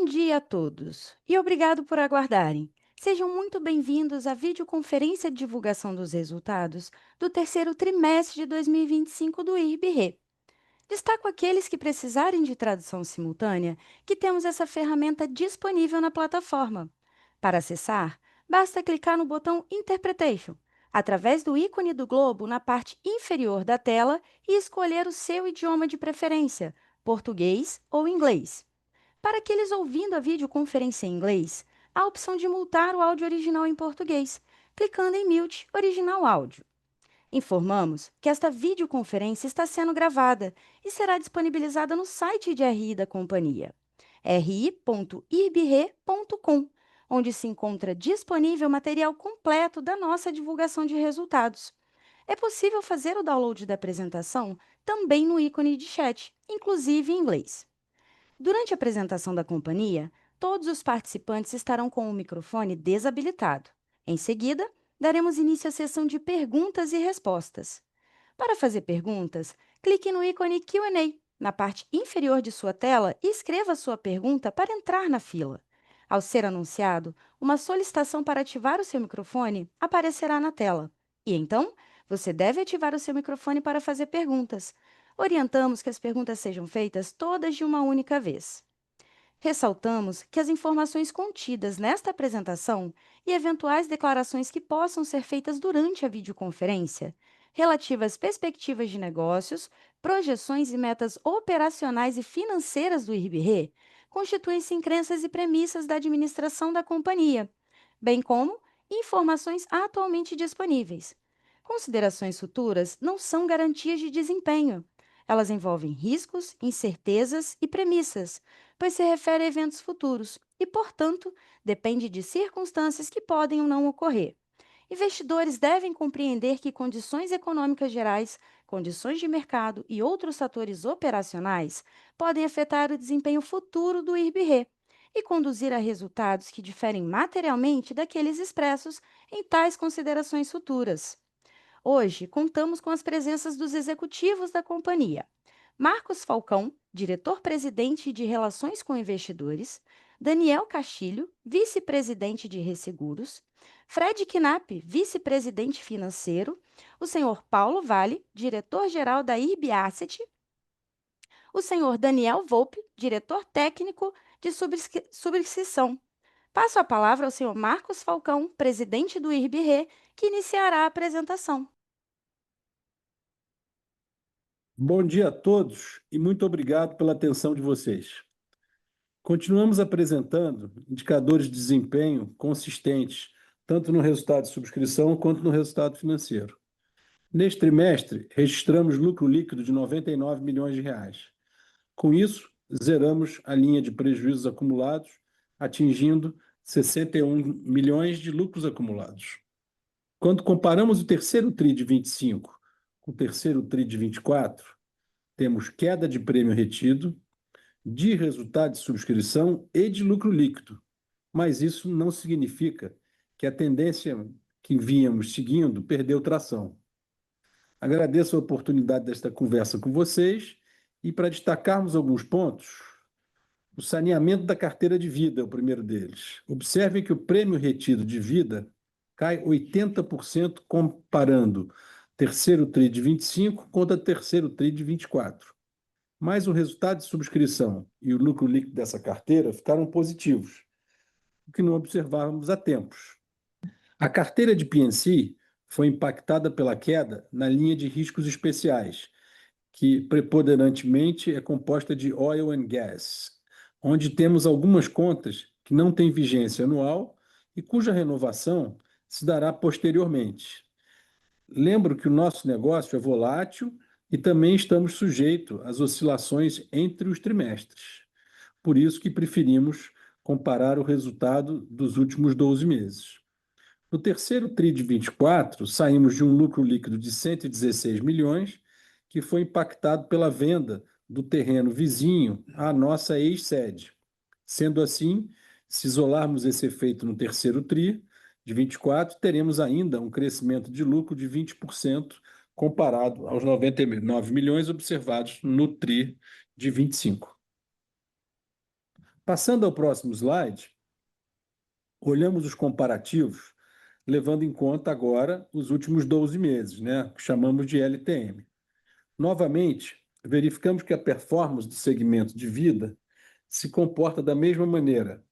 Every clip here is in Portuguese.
dia a todos e obrigado por aguardarem. Sejam muito bem-vindos à videoconferência de divulgação dos resultados do terceiro trimestre de 2025 do IRB-RE. Destaco aqueles que precisarem de tradução simultânea, que temos essa ferramenta disponível na plataforma. Para acessar, basta clicar no botão Interpretation, através do ícone do globo na parte inferior da tela e escolher o seu idioma de preferência, português ou inglês. Para aqueles ouvindo a videoconferência em inglês, há a opção de mutar o áudio original em português, clicando em Mute Original Áudio. Informamos que esta videoconferência está sendo gravada e será disponibilizada no site de RI da companhia, ri.irbr.com, onde se encontra disponível material completo da nossa divulgação de resultados. É possível fazer o download da apresentação também no ícone de chat, inclusive em inglês. Durante a apresentação da companhia, todos os participantes estarão com o microfone desabilitado. Em seguida, daremos início à sessão de perguntas e respostas. Para fazer perguntas, clique no ícone Q&A na parte inferior de sua tela e escreva sua pergunta para entrar na fila. Ao ser anunciado, uma solicitação para ativar o seu microfone aparecerá na tela. E então, você deve ativar o seu microfone para fazer perguntas. Orientamos que as perguntas sejam feitas todas de uma única vez. Ressaltamos que as informações contidas nesta apresentação e eventuais declarações que possam ser feitas durante a videoconferência, relativas às perspectivas de negócios, projeções e metas operacionais e financeiras do IRB-RE, constituem-se em crenças e premissas da administração da companhia, bem como informações atualmente disponíveis. Considerações futuras não são garantias de desempenho. Elas envolvem riscos, incertezas e premissas, pois se refere a eventos futuros e, portanto, depende de circunstâncias que podem ou não ocorrer. Investidores devem compreender que condições econômicas gerais, condições de mercado e outros fatores operacionais podem afetar o desempenho futuro do IRB-RE e conduzir a resultados que diferem materialmente daqueles expressos em tais considerações futuras. Hoje, contamos com as presenças dos executivos da companhia. Marcos Falcão, diretor-presidente de Relações com Investidores, Daniel Castilho, vice-presidente de Resseguros, Fred Knapp, vice-presidente financeiro, o senhor Paulo Vale, diretor-geral da IRB Asset, o senhor Daniel Volpe, diretor técnico de subscrição. Passo a palavra ao senhor Marcos Falcão, presidente do IRB-RE, que iniciará a apresentação. Bom dia a todos e muito obrigado pela atenção de vocês. Continuamos apresentando indicadores de desempenho consistentes, tanto no resultado de subscrição quanto no resultado financeiro. Neste trimestre, registramos lucro líquido de R$ 99 milhões. Com isso, zeramos a linha de prejuízos acumulados, atingindo 61 milhões de lucros acumulados. Quando comparamos o terceiro TRI de 25 com o terceiro TRI de 24, temos queda de prêmio retido, de resultado de subscrição e de lucro líquido. Mas isso não significa que a tendência que vínhamos seguindo perdeu tração. Agradeço a oportunidade desta conversa com vocês e, para destacarmos alguns pontos, o saneamento da carteira de vida é o primeiro deles. Observem que o prêmio retido de vida cai 80% comparando terceiro TRI de 25 contra terceiro TRI de 24. Mas o resultado de subscrição e o lucro líquido dessa carteira ficaram positivos, o que não observávamos há tempos. A carteira de P&C foi impactada pela queda na linha de riscos especiais, que preponderantemente é composta de oil and gas, onde temos algumas contas que não têm vigência anual e cuja renovação se dará posteriormente. Lembro que o nosso negócio é volátil e também estamos sujeitos às oscilações entre os trimestres. Por isso que preferimos comparar o resultado dos últimos 12 meses. No terceiro TRI de 24, saímos de um lucro líquido de 116 milhões, que foi impactado pela venda do terreno vizinho à nossa ex-sede. Sendo assim, se isolarmos esse efeito no terceiro TRI de 24, teremos ainda um crescimento de lucro de 20% comparado aos 99 milhões observados no TRI de 25. Passando ao próximo slide, olhamos os comparativos, levando em conta agora os últimos 12 meses, né, que chamamos de LTM. Novamente, verificamos que a performance do segmento de vida se comporta da mesma maneira.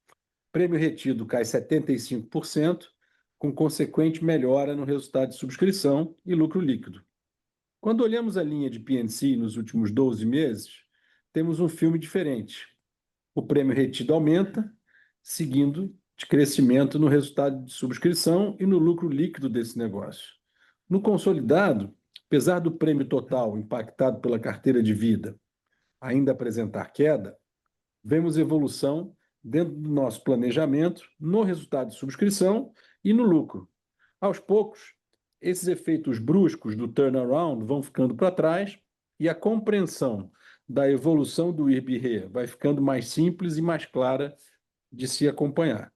Prêmio retido cai 75%, com consequente melhora no resultado de subscrição e lucro líquido. Quando olhamos a linha de P&C nos últimos 12 meses, temos um filme diferente. O prêmio retido aumenta, seguindo de crescimento no resultado de subscrição e no lucro líquido desse negócio. No consolidado, apesar do prêmio total impactado pela carteira de vida ainda apresentar queda, vemos evolução dentro do nosso planejamento no resultado de subscrição e no lucro. Aos poucos, esses efeitos bruscos do turnaround vão ficando para trás e a compreensão da evolução do IRB vai ficando mais simples e mais clara de se acompanhar.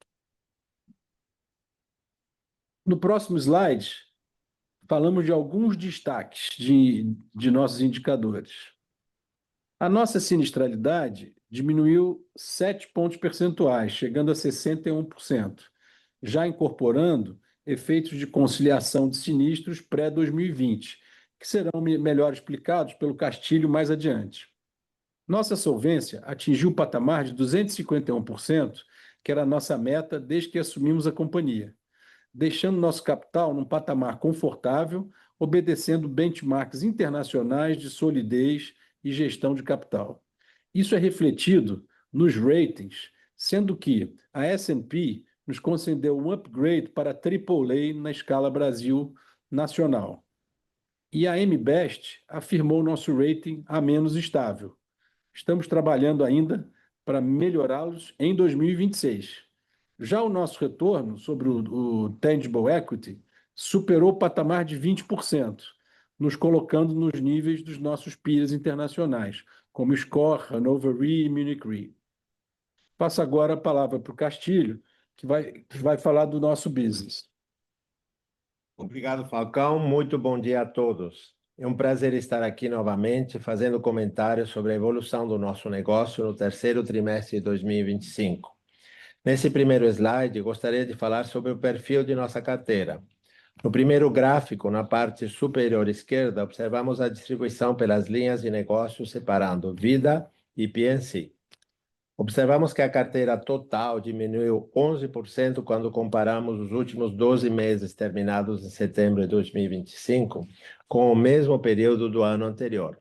No próximo slide, falamos de alguns destaques de nossos indicadores. A nossa sinistralidade diminuiu 7 pontos percentuais, chegando a 61%, já incorporando efeitos de conciliação de sinistros pré-2020, que serão melhor explicados pelo Castilho mais adiante. Nossa solvência atingiu o patamar de 251%, que era a nossa meta desde que assumimos a companhia, deixando nosso capital num patamar confortável, obedecendo benchmarks internacionais de solidez e gestão de capital. Isso é refletido nos ratings, sendo que a S&P nos concedeu um upgrade para AAA na escala Brasil nacional. E a MBEST afirmou nosso rating a menos estável. Estamos trabalhando ainda para melhorá-los em 2026. Já o nosso retorno sobre o Tangible Equity superou o patamar de 20%, nos colocando nos níveis dos nossos peers internacionais, como Score, Hannover Re e Munich Re. Passo agora a palavra para o Castilho, que vai falar do nosso business. Obrigado, Falcão. Muito bom dia a todos. É um prazer estar aqui novamente fazendo comentários sobre a evolução do nosso negócio no terceiro trimestre de 2025. Nesse primeiro slide, gostaria de falar sobre o perfil de nossa carteira. No primeiro gráfico, na parte superior esquerda, observamos a distribuição pelas linhas de negócio separando vida e P&C. Observamos que a carteira total diminuiu 11% quando comparamos os últimos 12 meses terminados em setembro de 2025 com o mesmo período do ano anterior.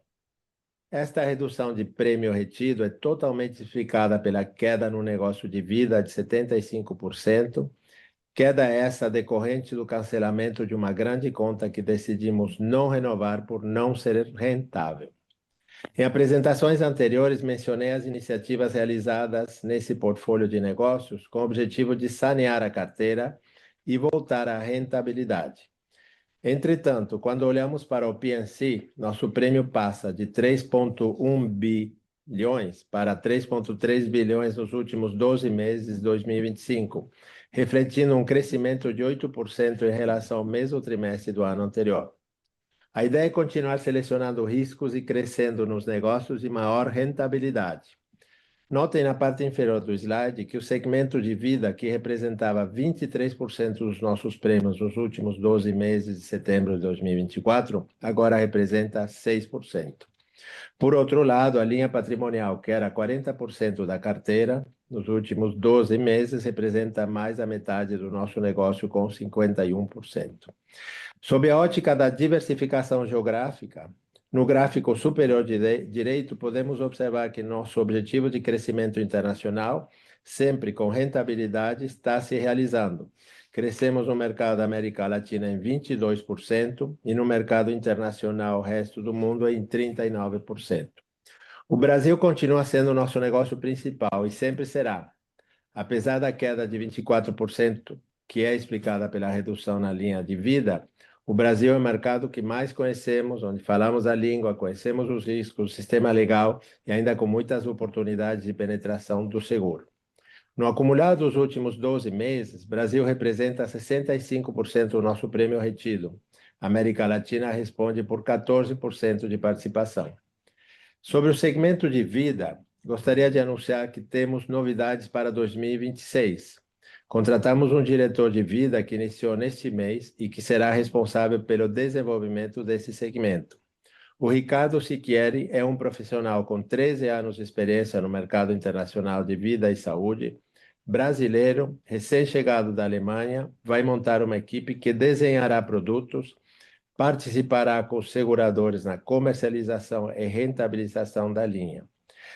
Esta redução de prêmio retido é totalmente explicada pela queda no negócio de vida de 75%, queda essa decorrente do cancelamento de uma grande conta que decidimos não renovar por não ser rentável. Em apresentações anteriores, mencionei as iniciativas realizadas nesse portfólio de negócios com o objetivo de sanear a carteira e voltar à rentabilidade. Entretanto, quando olhamos para o P&C, nosso prêmio passa de 3,1 bilhões para 3,3 bilhões nos últimos 12 meses de 2025, refletindo um crescimento de 8% em relação ao mesmo trimestre do ano anterior. A ideia é continuar selecionando riscos e crescendo nos negócios de maior rentabilidade. Notem na parte inferior do slide que o segmento de vida, que representava 23% dos nossos prêmios nos últimos 12 meses de setembro de 2024, agora representa 6%. Por outro lado, a linha patrimonial, que era 40% da carteira, nos últimos 12 meses, representa mais da metade do nosso negócio, com 51%. Sob a ótica da diversificação geográfica, no gráfico superior direito, podemos observar que nosso objetivo de crescimento internacional, sempre com rentabilidade, está se realizando. Crescemos no mercado da América Latina em 22% e no mercado internacional, o resto do mundo, em 39%. O Brasil continua sendo o nosso negócio principal e sempre será. Apesar da queda de 24%, que é explicada pela redução na linha de vida, o Brasil é o mercado que mais conhecemos, onde falamos a língua, conhecemos os riscos, o sistema legal e ainda com muitas oportunidades de penetração do seguro. No acumulado dos últimos 12 meses, Brasil representa 65% do nosso prêmio retido. A América Latina responde por 14% de participação. Sobre o segmento de vida, gostaria de anunciar que temos novidades para 2026. Contratamos um diretor de vida que iniciou neste mês e que será responsável pelo desenvolvimento desse segmento. O Ricardo Siquieri é um profissional com 13 anos de experiência no mercado internacional de vida e saúde, brasileiro, recém-chegado da Alemanha, vai montar uma equipe que desenhará produtos, participará com os seguradores na comercialização e rentabilização da linha.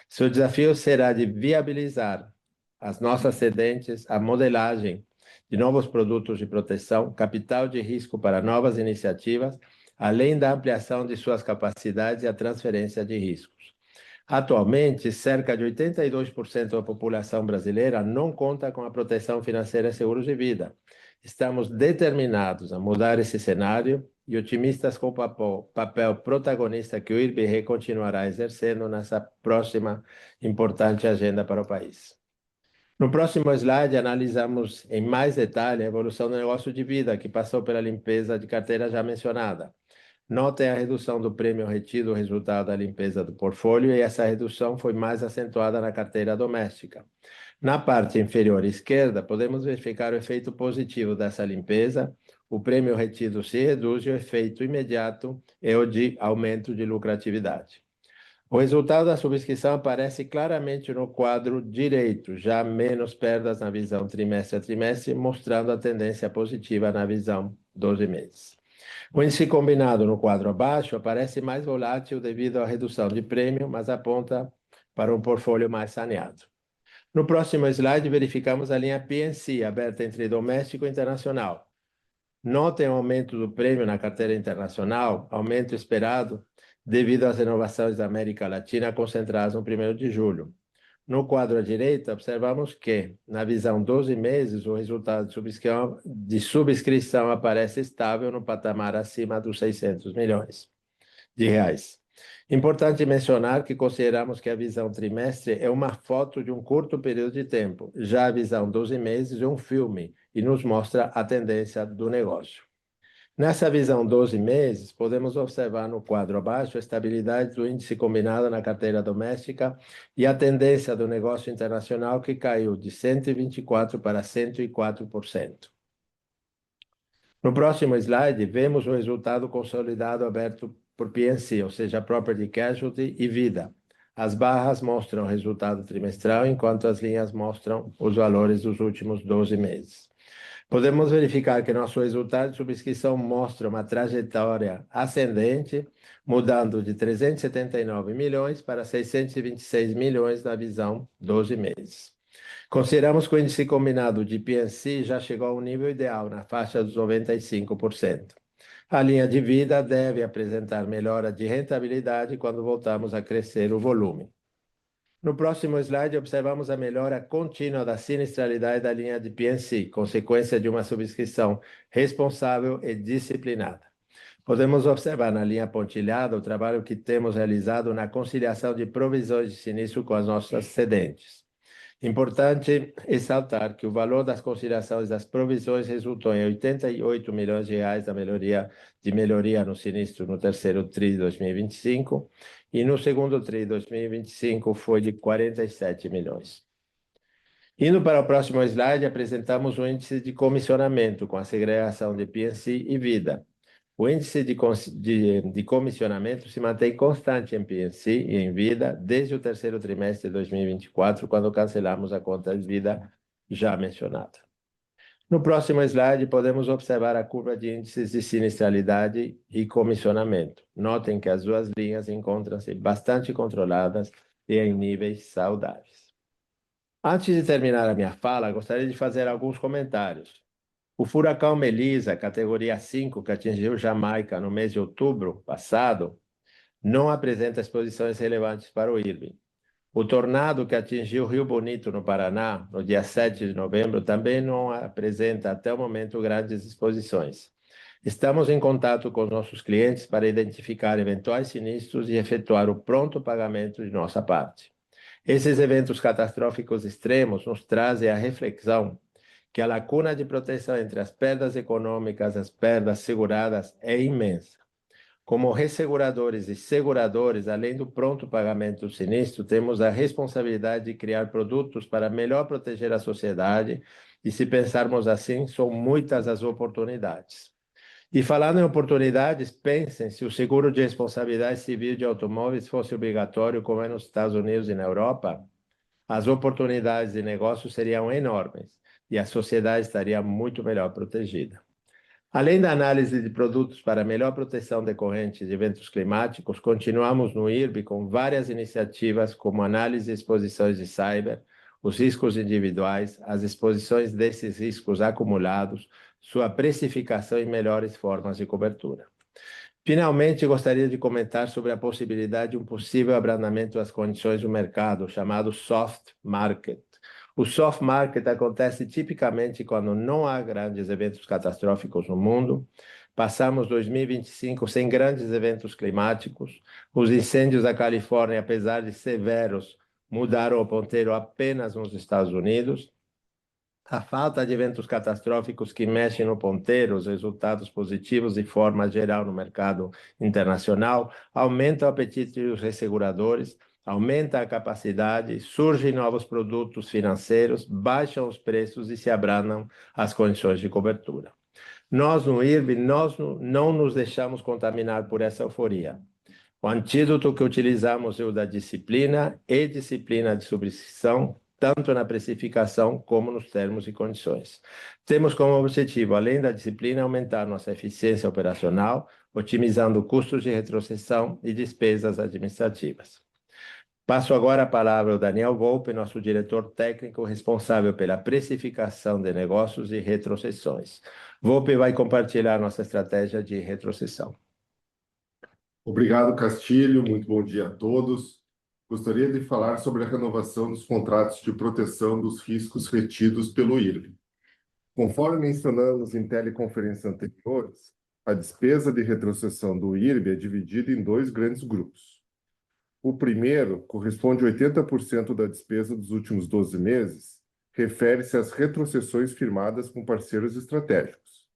Seu desafio será de viabilizar as nossas cedentes, a modelagem de novos produtos de proteção, capital de risco para novas iniciativas, além da ampliação de suas capacidades e a transferência de riscos. Atualmente, cerca de 82% da população brasileira não conta com a proteção financeira e seguros de vida. Estamos determinados a mudar esse cenário e otimistas com o papel protagonista que o IRB continuará exercendo nessa próxima importante agenda para o país. No próximo slide, analisamos em mais detalhe a evolução do negócio de vida, que passou pela limpeza de carteira já mencionada. Notem a redução do prêmio retido, resultado da limpeza do portfólio, e essa redução foi mais acentuada na carteira doméstica. Na parte inferior esquerda, podemos verificar o efeito positivo dessa limpeza. O prêmio retido se reduz e o efeito imediato é o de aumento de lucratividade. O resultado da subscrição aparece claramente no quadro direito, já menos perdas na visão trimestre a trimestre, mostrando a tendência positiva na visão 12 meses. O índice combinado no quadro abaixo aparece mais volátil devido à redução de prêmio, mas aponta para um portfólio mais saneado. No próximo slide, verificamos a linha P&C, aberta entre doméstico e internacional. Notem o aumento do prêmio na carteira internacional, aumento esperado devido às renovações da América Latina concentradas no 1º de julho. No quadro à direita, observamos que, na visão 12 meses, o resultado de subscrição aparece estável no patamar acima dos 600 milhões de reais. Importante mencionar que consideramos que a visão trimestre é uma foto de um curto período de tempo, já a visão 12 meses é um filme e nos mostra a tendência do negócio. Nessa visão 12 meses, podemos observar no quadro abaixo a estabilidade do índice combinado na carteira doméstica e a tendência do negócio internacional que caiu de 124% para 104%. No próximo slide, vemos o resultado consolidado aberto por P&C, ou seja, Property Casualty e Vida. As barras mostram o resultado trimestral, enquanto as linhas mostram os valores dos últimos 12 meses. Podemos verificar que nosso resultado de subscrição mostra uma trajetória ascendente, mudando de 379 milhões para 626 milhões na visão 12 meses. Consideramos que o índice combinado de P&C já chegou ao nível ideal, na faixa dos 95%. A linha de vida deve apresentar melhora de rentabilidade quando voltamos a crescer o volume. No próximo slide, observamos a melhora contínua da sinistralidade da linha de P&C, consequência de uma subscrição responsável e disciplinada. Podemos observar na linha pontilhada o trabalho que temos realizado na conciliação de provisões de sinistro com as nossas cedentes. Importante ressaltar que o valor das conciliações das provisões resultou em 88 milhões de reais de melhoria no sinistro no terceiro TRI de 2025 e no segundo TRI de 2025 foi de 47 milhões. Indo para o próximo slide, apresentamos o índice de comissionamento com a segregação de P&C e Vida. O índice de comissionamento se mantém constante em P&C e em Vida desde o terceiro trimestre de 2024, quando cancelamos a conta de vida já mencionada. No próximo slide, podemos observar a curva de índices de sinistralidade e comissionamento. Notem que as duas linhas encontram-se bastante controladas e em níveis saudáveis. Antes de terminar a minha fala, gostaria de fazer alguns comentários. O furacão Melissa, categoria 5, que atingiu Jamaica no mês de outubro passado, não apresenta exposições relevantes para o IRB. O tornado que atingiu Rio Bonito, no Paraná, no dia 7 de novembro, também não apresenta, até o momento, grandes exposições. Estamos em contato com os nossos clientes para identificar eventuais sinistros e efetuar o pronto pagamento de nossa parte. Esses eventos catastróficos extremos nos trazem a reflexão que a lacuna de proteção entre as perdas econômicas e as perdas seguradas é imensa. Como resseguradores e seguradores, além do pronto pagamento do sinistro, temos a responsabilidade de criar produtos para melhor proteger a sociedade, e se pensarmos assim, são muitas as oportunidades. E falando em oportunidades, pensem se o seguro de responsabilidade civil de automóveis fosse obrigatório, como é nos Estados Unidos e na Europa, as oportunidades de negócio seriam enormes e a sociedade estaria muito melhor protegida. Além da análise de produtos para melhor proteção decorrente de eventos climáticos, continuamos no IRB com várias iniciativas como análise e exposições de cyber, os riscos individuais, as exposições desses riscos acumulados, sua precificação e melhores formas de cobertura. Finalmente, gostaria de comentar sobre a possibilidade de um possível abrandamento das condições do mercado, chamado soft market. O soft market acontece tipicamente quando não há grandes eventos catastróficos no mundo. Passamos 2025 sem grandes eventos climáticos. Os incêndios da Califórnia, apesar de severos, mudaram o ponteiro apenas nos Estados Unidos. A falta de eventos catastróficos que mexem no ponteiro, os resultados positivos de forma geral no mercado internacional, aumenta o apetite dos resseguradores, aumenta a capacidade, surgem novos produtos financeiros, baixam os preços e se abrandam as condições de cobertura. Nós, no IRB, não nos deixamos contaminar por essa euforia. O antídoto que utilizamos é o da disciplina e disciplina de subscrição, tanto na precificação como nos termos e condições. Temos como objetivo, além da disciplina, aumentar nossa eficiência operacional, otimizando custos de retrocessão e despesas administrativas. Passo agora a palavra ao Daniel Volpe, nosso diretor técnico responsável pela precificação de negócios e retrocessões. Volpe vai compartilhar nossa estratégia de retrocessão. Obrigado, Castilho. Muito bom dia a todos. Gostaria de falar sobre a renovação dos contratos de proteção dos riscos retidos pelo IRB. Conforme mencionamos em teleconferências anteriores, a despesa de retrocessão do IRB é dividida em dois grandes grupos. O primeiro corresponde a 80% da despesa dos últimos 12 meses, refere-se às retrocessões firmadas com parceiros estratégicos.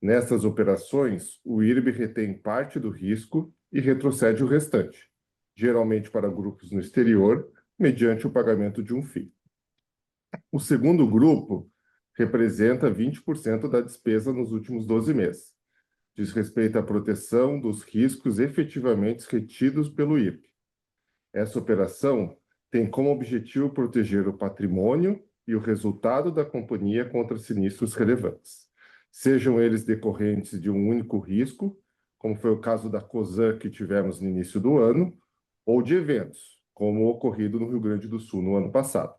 Nessas operações, o IRB retém parte do risco e retrocede o restante, geralmente para grupos no exterior, mediante o pagamento de um FII. O segundo grupo representa 20% da despesa nos últimos 12 meses. Diz respeito à proteção dos riscos efetivamente retidos pelo IRB. Essa operação tem como objetivo proteger o patrimônio e o resultado da companhia contra sinistros relevantes, sejam eles decorrentes de um único risco, como foi o caso da Cosan que tivemos no início do ano, ou de eventos, como o ocorrido no Rio Grande do Sul no ano passado.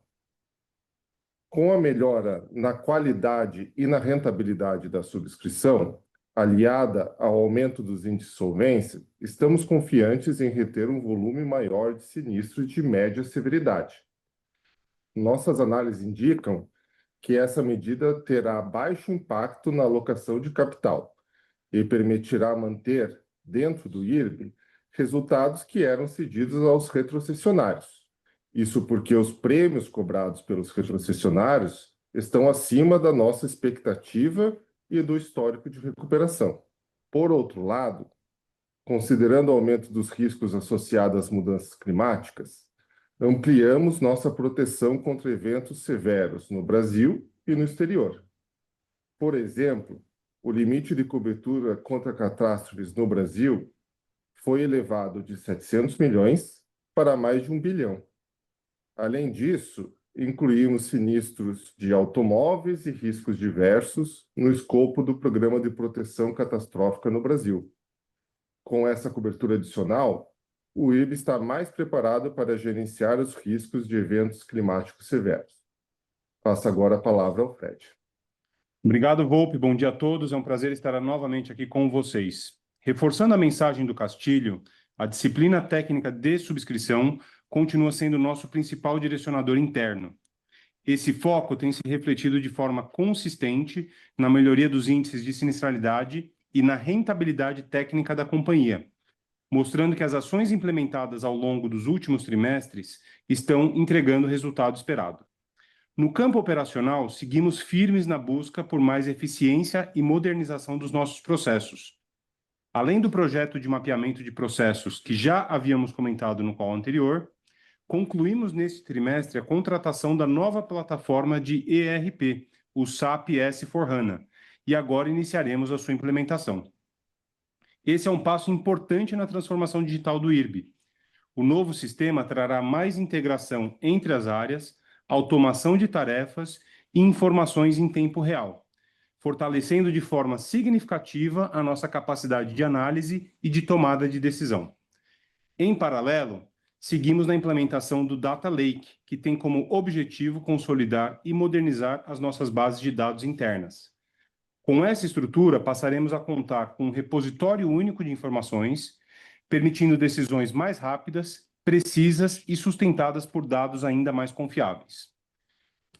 Com a melhora na qualidade e na rentabilidade da subscrição, aliada ao aumento dos índices de solvência, estamos confiantes em reter um volume maior de sinistros de média severidade. Nossas análises indicam que essa medida terá baixo impacto na alocação de capital e permitirá manter, dentro do IRB, resultados que eram cedidos aos retrocessionários. Isso porque os prêmios cobrados pelos retrocessionários estão acima da nossa expectativa e do histórico de recuperação. Por outro lado, considerando o aumento dos riscos associados às mudanças climáticas, ampliamos nossa proteção contra eventos severos no Brasil e no exterior. Por exemplo, o limite de cobertura contra catástrofes no Brasil foi elevado de 700 milhões para mais de 1 bilhão. Além disso, incluímos sinistros de automóveis e riscos diversos no escopo do Programa de Proteção Catastrófica no Brasil. Com essa cobertura adicional, o IRB está mais preparado para gerenciar os riscos de eventos climáticos severos. Passo agora a palavra ao Fred. Obrigado, Volpe. Bom dia a todos. É um prazer estar novamente aqui com vocês. Reforçando a mensagem do Castilho, a disciplina técnica de subscrição continua sendo o nosso principal direcionador interno. Esse foco tem se refletido de forma consistente na melhoria dos índices de sinistralidade e na rentabilidade técnica da companhia, mostrando que as ações implementadas ao longo dos últimos trimestres estão entregando o resultado esperado. No campo operacional, seguimos firmes na busca por mais eficiência e modernização dos nossos processos. Além do projeto de mapeamento de processos que já havíamos comentado no call anterior, concluímos neste trimestre a contratação da nova plataforma de ERP, o SAP S/4HANA, e agora iniciaremos a sua implementação. Esse é um passo importante na transformação digital do IRB. O novo sistema trará mais integração entre as áreas, automação de tarefas e informações em tempo real, fortalecendo de forma significativa a nossa capacidade de análise e de tomada de decisão. Em paralelo, seguimos na implementação do Data Lake, que tem como objetivo consolidar e modernizar as nossas bases de dados internas. Com essa estrutura, passaremos a contar com um repositório único de informações, permitindo decisões mais rápidas, precisas e sustentadas por dados ainda mais confiáveis.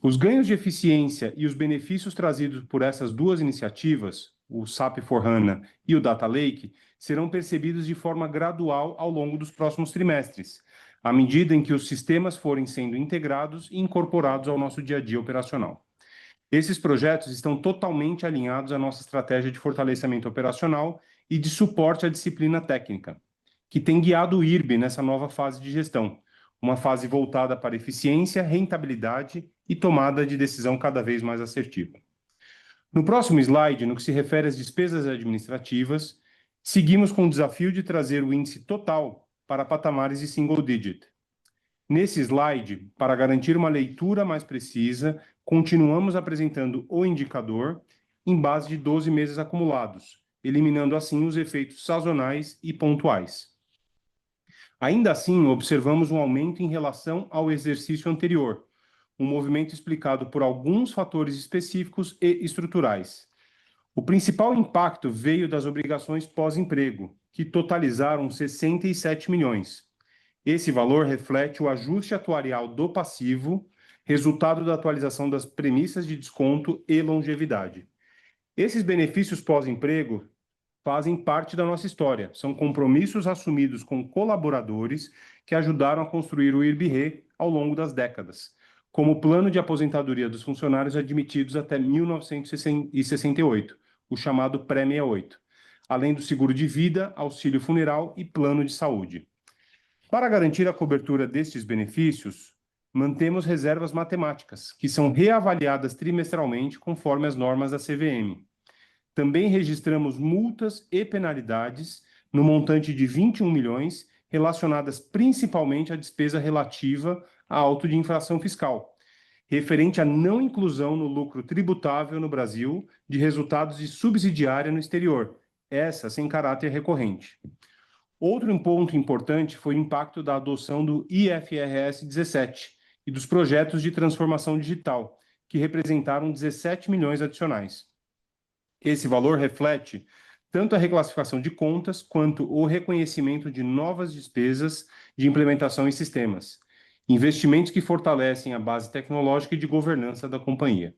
Os ganhos de eficiência e os benefícios trazidos por essas duas iniciativas, o SAP S/4HANA e o Data Lake, serão percebidos de forma gradual ao longo dos próximos trimestres, à medida em que os sistemas forem sendo integrados e incorporados ao nosso dia a dia operacional. Esses projetos estão totalmente alinhados à nossa estratégia de fortalecimento operacional e de suporte à disciplina técnica, que tem guiado o IRB nessa nova fase de gestão, uma fase voltada para eficiência, rentabilidade e tomada de decisão cada vez mais assertiva. No próximo slide, no que se refere às despesas administrativas, seguimos com o desafio de trazer o índice total para patamares de single digit. Nesse slide, para garantir uma leitura mais precisa, continuamos apresentando o indicador em base de 12 meses acumulados, eliminando assim os efeitos sazonais e pontuais. Ainda assim, observamos um aumento em relação ao exercício anterior, um movimento explicado por alguns fatores específicos e estruturais. O principal impacto veio das obrigações pós-emprego, que totalizaram 67 milhões. Esse valor reflete o ajuste atuarial do passivo, resultado da atualização das premissas de desconto e longevidade. Esses benefícios pós-emprego fazem parte da nossa história. São compromissos assumidos com colaboradores que ajudaram a construir o IRB-RE ao longo das décadas, como o plano de aposentadoria dos funcionários admitidos até 1968, o chamado Pré-68, além do seguro de vida, auxílio funeral e plano de saúde. Para garantir a cobertura destes benefícios, mantemos reservas matemáticas, que são reavaliadas trimestralmente conforme as normas da CVM. Também registramos multas e penalidades no montante de 21 milhões, relacionadas principalmente à despesa relativa a auto de infração fiscal, referente à não inclusão no lucro tributável no Brasil de resultados de subsidiária no exterior, essa sem caráter recorrente. Outro ponto importante foi o impacto da adoção do IFRS 17 e dos projetos de transformação digital, que representaram 17 milhões adicionais. Esse valor reflete tanto a reclassificação de contas quanto o reconhecimento de novas despesas de implementação em sistemas, investimentos que fortalecem a base tecnológica e de governança da companhia.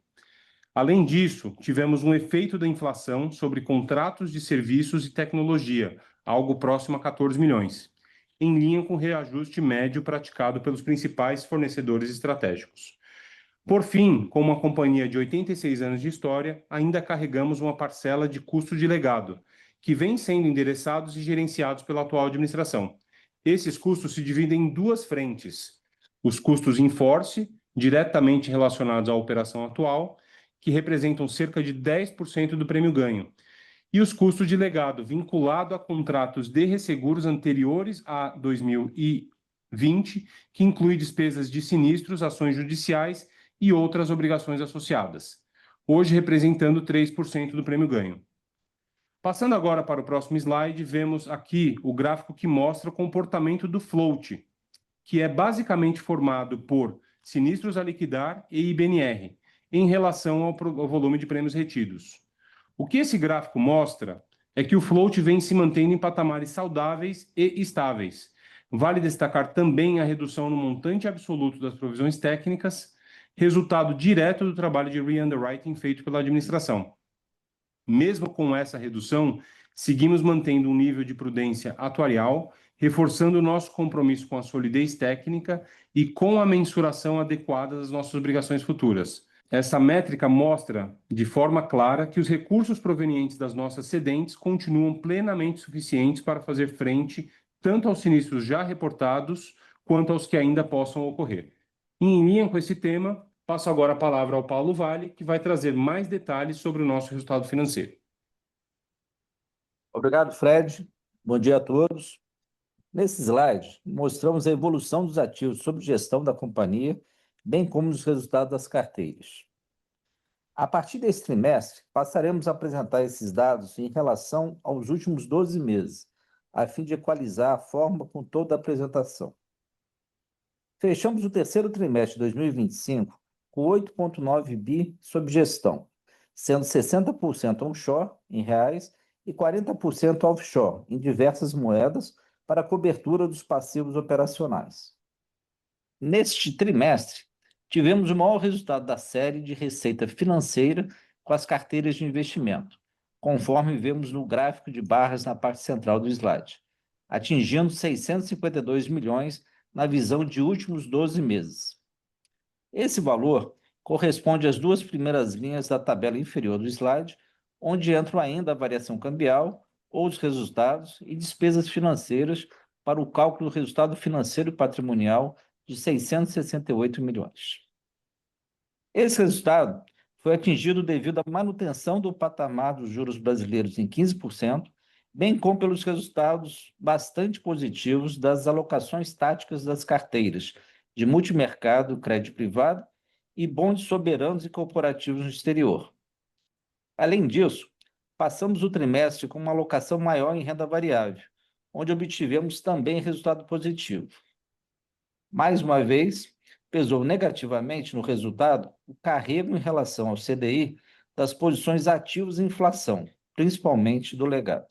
Além disso, tivemos um efeito da inflação sobre contratos de serviços e tecnologia, algo próximo a 14 milhões, em linha com o reajuste médio praticado pelos principais fornecedores estratégicos. Por fim, como uma companhia de 86 anos de história, ainda carregamos uma parcela de custo de legado, que vem sendo endereçados e gerenciados pela atual administração. Esses custos se dividem em duas frentes: os custos in force, diretamente relacionados à operação atual, que representam cerca de 10% do prêmio ganho, e os custos de legado, vinculado a contratos de resseguros anteriores a 2020, que inclui despesas de sinistros, ações judiciais e outras obrigações associadas, hoje representando 3% do prêmio ganho. Passando agora para o próximo slide, vemos aqui o gráfico que mostra o comportamento do float, que é basicamente formado por sinistros a liquidar e IBNR, em relação ao volume de prêmios retidos. O que esse gráfico mostra é que o float vem se mantendo em patamares saudáveis e estáveis. Vale destacar também a redução no montante absoluto das provisões técnicas, resultado direto do trabalho de re-underwriting feito pela administração. Mesmo com essa redução, seguimos mantendo um nível de prudência atuarial, reforçando o nosso compromisso com a solidez técnica e com a mensuração adequada das nossas obrigações futuras. Essa métrica mostra de forma clara que os recursos provenientes das nossas cedentes continuam plenamente suficientes para fazer frente tanto aos sinistros já reportados quanto aos que ainda possam ocorrer. Em linha com esse tema, passo agora a palavra ao Paulo Vale, que vai trazer mais detalhes sobre o nosso resultado financeiro. Obrigado, Fred. Bom dia a todos. Nesse slide, mostramos a evolução dos ativos sob gestão da companhia, bem como os resultados das carteiras. A partir desse trimestre, passaremos a apresentar esses dados em relação aos últimos 12 meses, a fim de equalizar a forma com toda a apresentação. Fechamos o terceiro trimestre de 2025 com 8,9 bi sob gestão, sendo 60% onshore, em reais, e 40% offshore, em diversas moedas, para a cobertura dos passivos operacionais. Neste trimestre, tivemos o maior resultado da série de receita financeira com as carteiras de investimento, conforme vemos no gráfico de barras na parte central do slide, atingindo 652 milhões na visão de últimos 12 meses. Esse valor corresponde às duas primeiras linhas da tabela inferior do slide, onde entram ainda a variação cambial, outros resultados e despesas financeiras para o cálculo do resultado financeiro patrimonial de 668 milhões. Esse resultado foi atingido devido à manutenção do patamar dos juros brasileiros em 15%, bem como pelos resultados bastante positivos das alocações táticas das carteiras de multimercado, crédito privado e bondes soberanos e corporativos no exterior. Além disso, passamos o trimestre com uma alocação maior em renda variável, onde obtivemos também resultado positivo. Mais uma vez, pesou negativamente no resultado o carrego em relação ao CDI das posições ativas e inflação, principalmente do legado.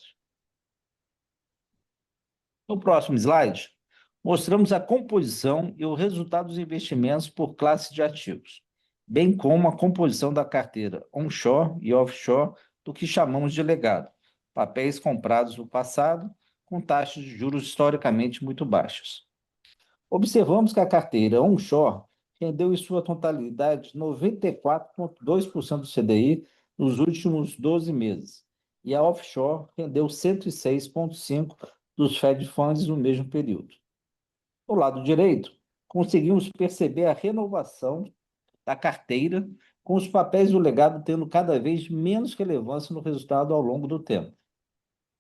No próximo slide, mostramos a composição e o resultado dos investimentos por classe de ativos, bem como a composição da carteira onshore e offshore do que chamamos de legado, papéis comprados no passado com taxas de juros historicamente muito baixas. Observamos que a carteira onshore rendeu em sua totalidade 94,2% do CDI nos últimos 12 meses, e a offshore rendeu 106,5% dos Fed Funds no mesmo período. No lado direito, conseguimos perceber a renovação da carteira, com os papéis do legado tendo cada vez menos relevância no resultado ao longo do tempo.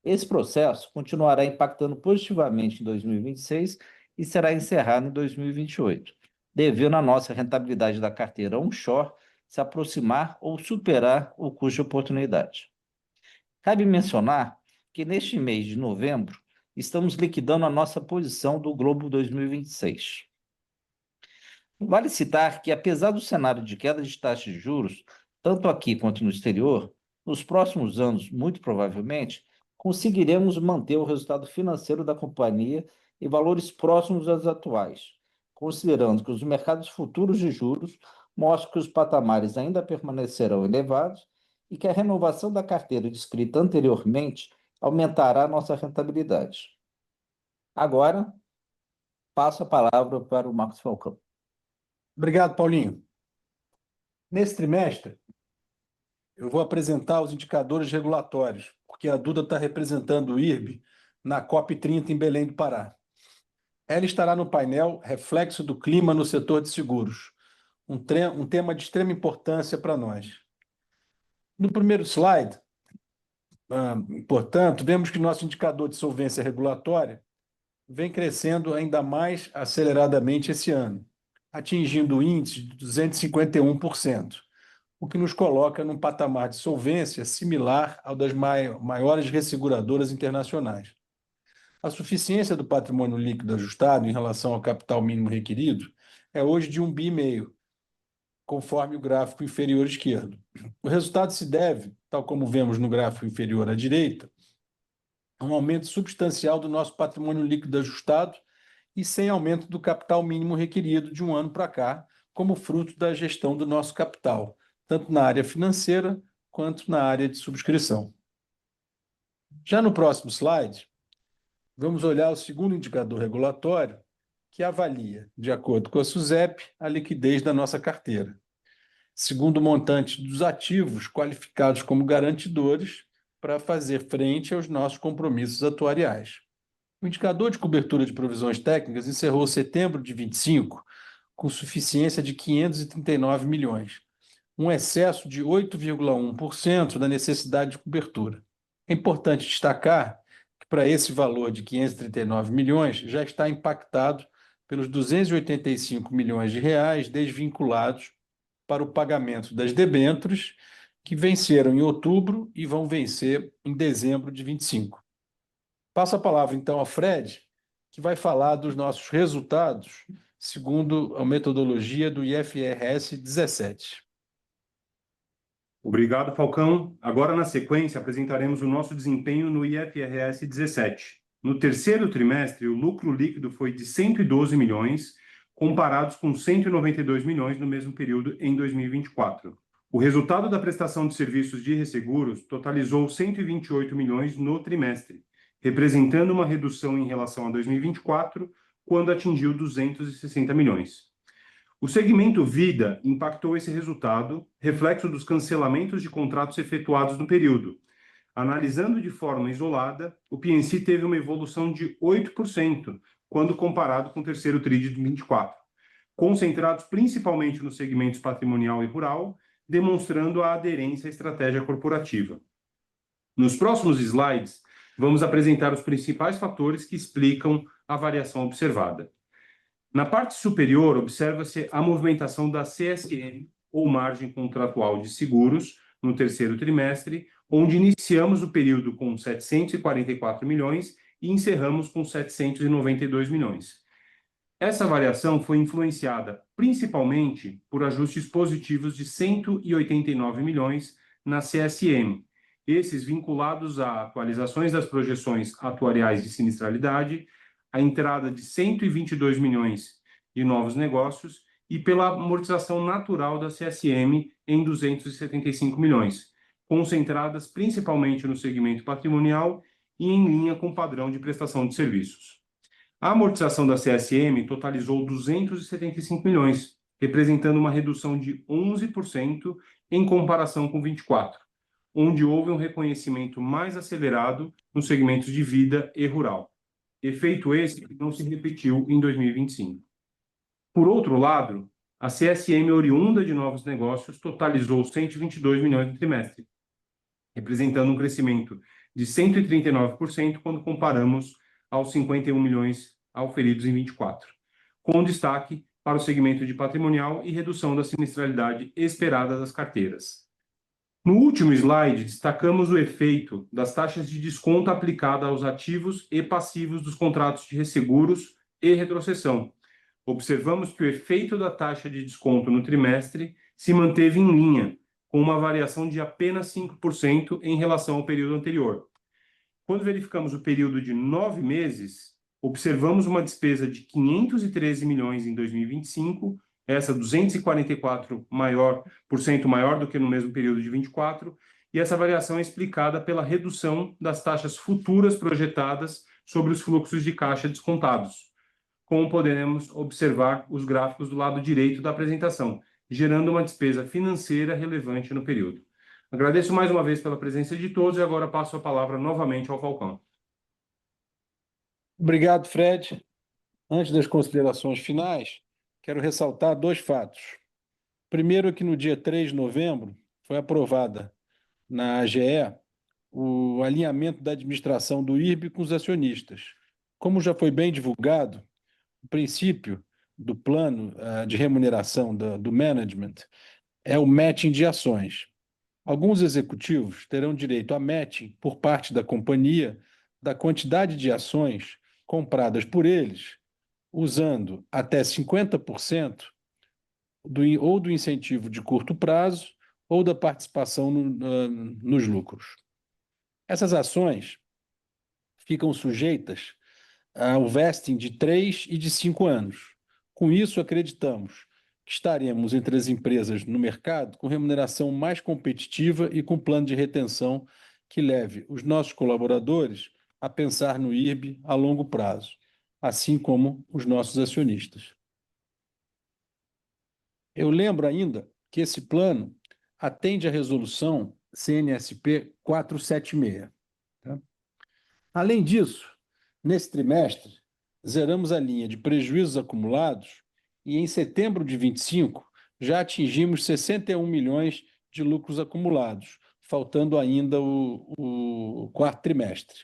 Esse processo continuará impactando positivamente em 2026 e será encerrado em 2028, devendo a nossa rentabilidade da carteira onshore se aproximar ou superar o custo de oportunidade. Cabe mencionar que neste mês de novembro, estamos liquidando a nossa posição do Globo 2026. Vale citar que, apesar do cenário de queda de taxas de juros, tanto aqui quanto no exterior, nos próximos anos, muito provavelmente, conseguiremos manter o resultado financeiro da companhia em valores próximos aos atuais, considerando que os mercados futuros de juros mostram que os patamares ainda permanecerão elevados e que a renovação da carteira descrita anteriormente aumentará a nossa rentabilidade. Agora, passo a palavra para o Marcos Falcão. Obrigado, Paulinho. Nesse trimestre, eu vou apresentar os indicadores regulatórios, porque a Duda está representando o IRB na COP30 em Belém do Pará. Ela estará no painel Reflexo do Clima no Setor de Seguros, um tema de extrema importância para nós. No primeiro slide, portanto, vemos que nosso indicador de solvência regulatória vem crescendo ainda mais aceleradamente esse ano, atingindo o índice de 251%, o que nos coloca num patamar de solvência similar ao das maiores resseguradoras internacionais. A suficiência do patrimônio líquido ajustado em relação ao capital mínimo requerido é hoje de 1,5 bi, conforme o gráfico inferior esquerdo. O resultado se deve, tal como vemos no gráfico inferior à direita, a um aumento substancial do nosso patrimônio líquido ajustado e sem aumento do capital mínimo requerido de um ano para cá, como fruto da gestão do nosso capital, tanto na área financeira quanto na área de subscrição. Já no próximo slide, vamos olhar o segundo indicador regulatório, que avalia, de acordo com a SUSEP, a liquidez da nossa carteira. segundo o montante dos ativos qualificados como garantidores para fazer frente aos nossos compromissos atuariais. O indicador de cobertura de provisões técnicas encerrou setembro de 25 com suficiência de 539 milhões, um excesso de 8,1% da necessidade de cobertura. É importante destacar que, para esse valor de 539 milhões, já está impactado pelos 285 milhões de reais desvinculados para o pagamento das debêntures, que venceram em outubro e vão vencer em dezembro de 25. Passo a palavra, então, ao Fred, que vai falar dos nossos resultados segundo a metodologia do IFRS 17. Obrigado, Falcão. Agora, na sequência, apresentaremos o nosso desempenho no IFRS 17. No terceiro trimestre, o lucro líquido foi de 112 milhões, comparados com 192 milhões no mesmo período em 2024. O resultado da prestação de serviços de resseguros totalizou 128 milhões no trimestre, representando uma redução em relação a 2024, quando atingiu 260 milhões. O segmento Vida impactou esse resultado, reflexo dos cancelamentos de contratos efetuados no período. Analisando de forma isolada, o P&C teve uma evolução de 8%, quando comparado com o terceiro TRI de 24, concentrados principalmente nos segmentos patrimonial e rural, demonstrando a aderência à estratégia corporativa. Nos próximos slides, vamos apresentar os principais fatores que explicam a variação observada. Na parte superior, observa-se a movimentação da CSM, ou margem contratual de seguros, no terceiro trimestre, onde iniciamos o período com 744 milhões e encerramos com 792 milhões. Essa variação foi influenciada principalmente por ajustes positivos de 189 milhões na CSM, esses vinculados a atualizações das projeções atuariais de sinistralidade, a entrada de 122 milhões de novos negócios e pela amortização natural da CSM em 275 milhões, concentradas principalmente no segmento patrimonial e em linha com o padrão de prestação de serviços. A amortização da CSM totalizou 275 milhões, representando uma redução de 11% em comparação com 24, onde houve um reconhecimento mais acelerado nos segmentos de vida e rural. Efeito esse que não se repetiu em 2025. Por outro lado, a CSM oriunda de novos negócios totalizou 122 milhões no trimestre, representando um crescimento de 139% quando comparamos aos 51 milhões auferidos em 24, com destaque para o segmento de patrimonial e redução da sinistralidade esperada das carteiras. No último slide, destacamos o efeito das taxas de desconto aplicada aos ativos e passivos dos contratos de resseguros e retrocessão. Observamos que o efeito da taxa de desconto no trimestre se manteve em linha, com uma variação de apenas 5% em relação ao período anterior. Quando verificamos o período de 9 meses, observamos uma despesa de 513 milhões em 2025, essa 244% maior do que no mesmo período de 24, e essa variação é explicada pela redução das taxas futuras projetadas sobre os fluxos de caixa descontados, como podemos observar os gráficos do lado direito da apresentação, gerando uma despesa financeira relevante no período. Agradeço mais uma vez pela presença de todos e agora passo a palavra novamente ao Falcão. Obrigado, Fred. Antes das considerações finais, quero ressaltar dois fatos. Primeiro é que no dia 3 de novembro foi aprovada na AGE o alinhamento da administração do IRB com os acionistas. Como já foi bem divulgado, o princípio do plano de remuneração do management é o matching de ações. Alguns executivos terão direito a matching por parte da companhia da quantidade de ações compradas por eles, usando até 50% ou do incentivo de curto prazo ou da participação nos lucros. Essas ações ficam sujeitas ao vesting de 3 e de 5 anos. Com isso, acreditamos que estaremos entre as empresas no mercado com remuneração mais competitiva e com plano de retenção que leve os nossos colaboradores a pensar no IRB a longo prazo, assim como os nossos acionistas. Eu lembro ainda que esse plano atende à resolução CNSP 476. Tá? Além disso, nesse trimestre, zeramos a linha de prejuízos acumulados e, em setembro de 25, já atingimos 61 milhões de lucros acumulados, faltando ainda o quarto trimestre.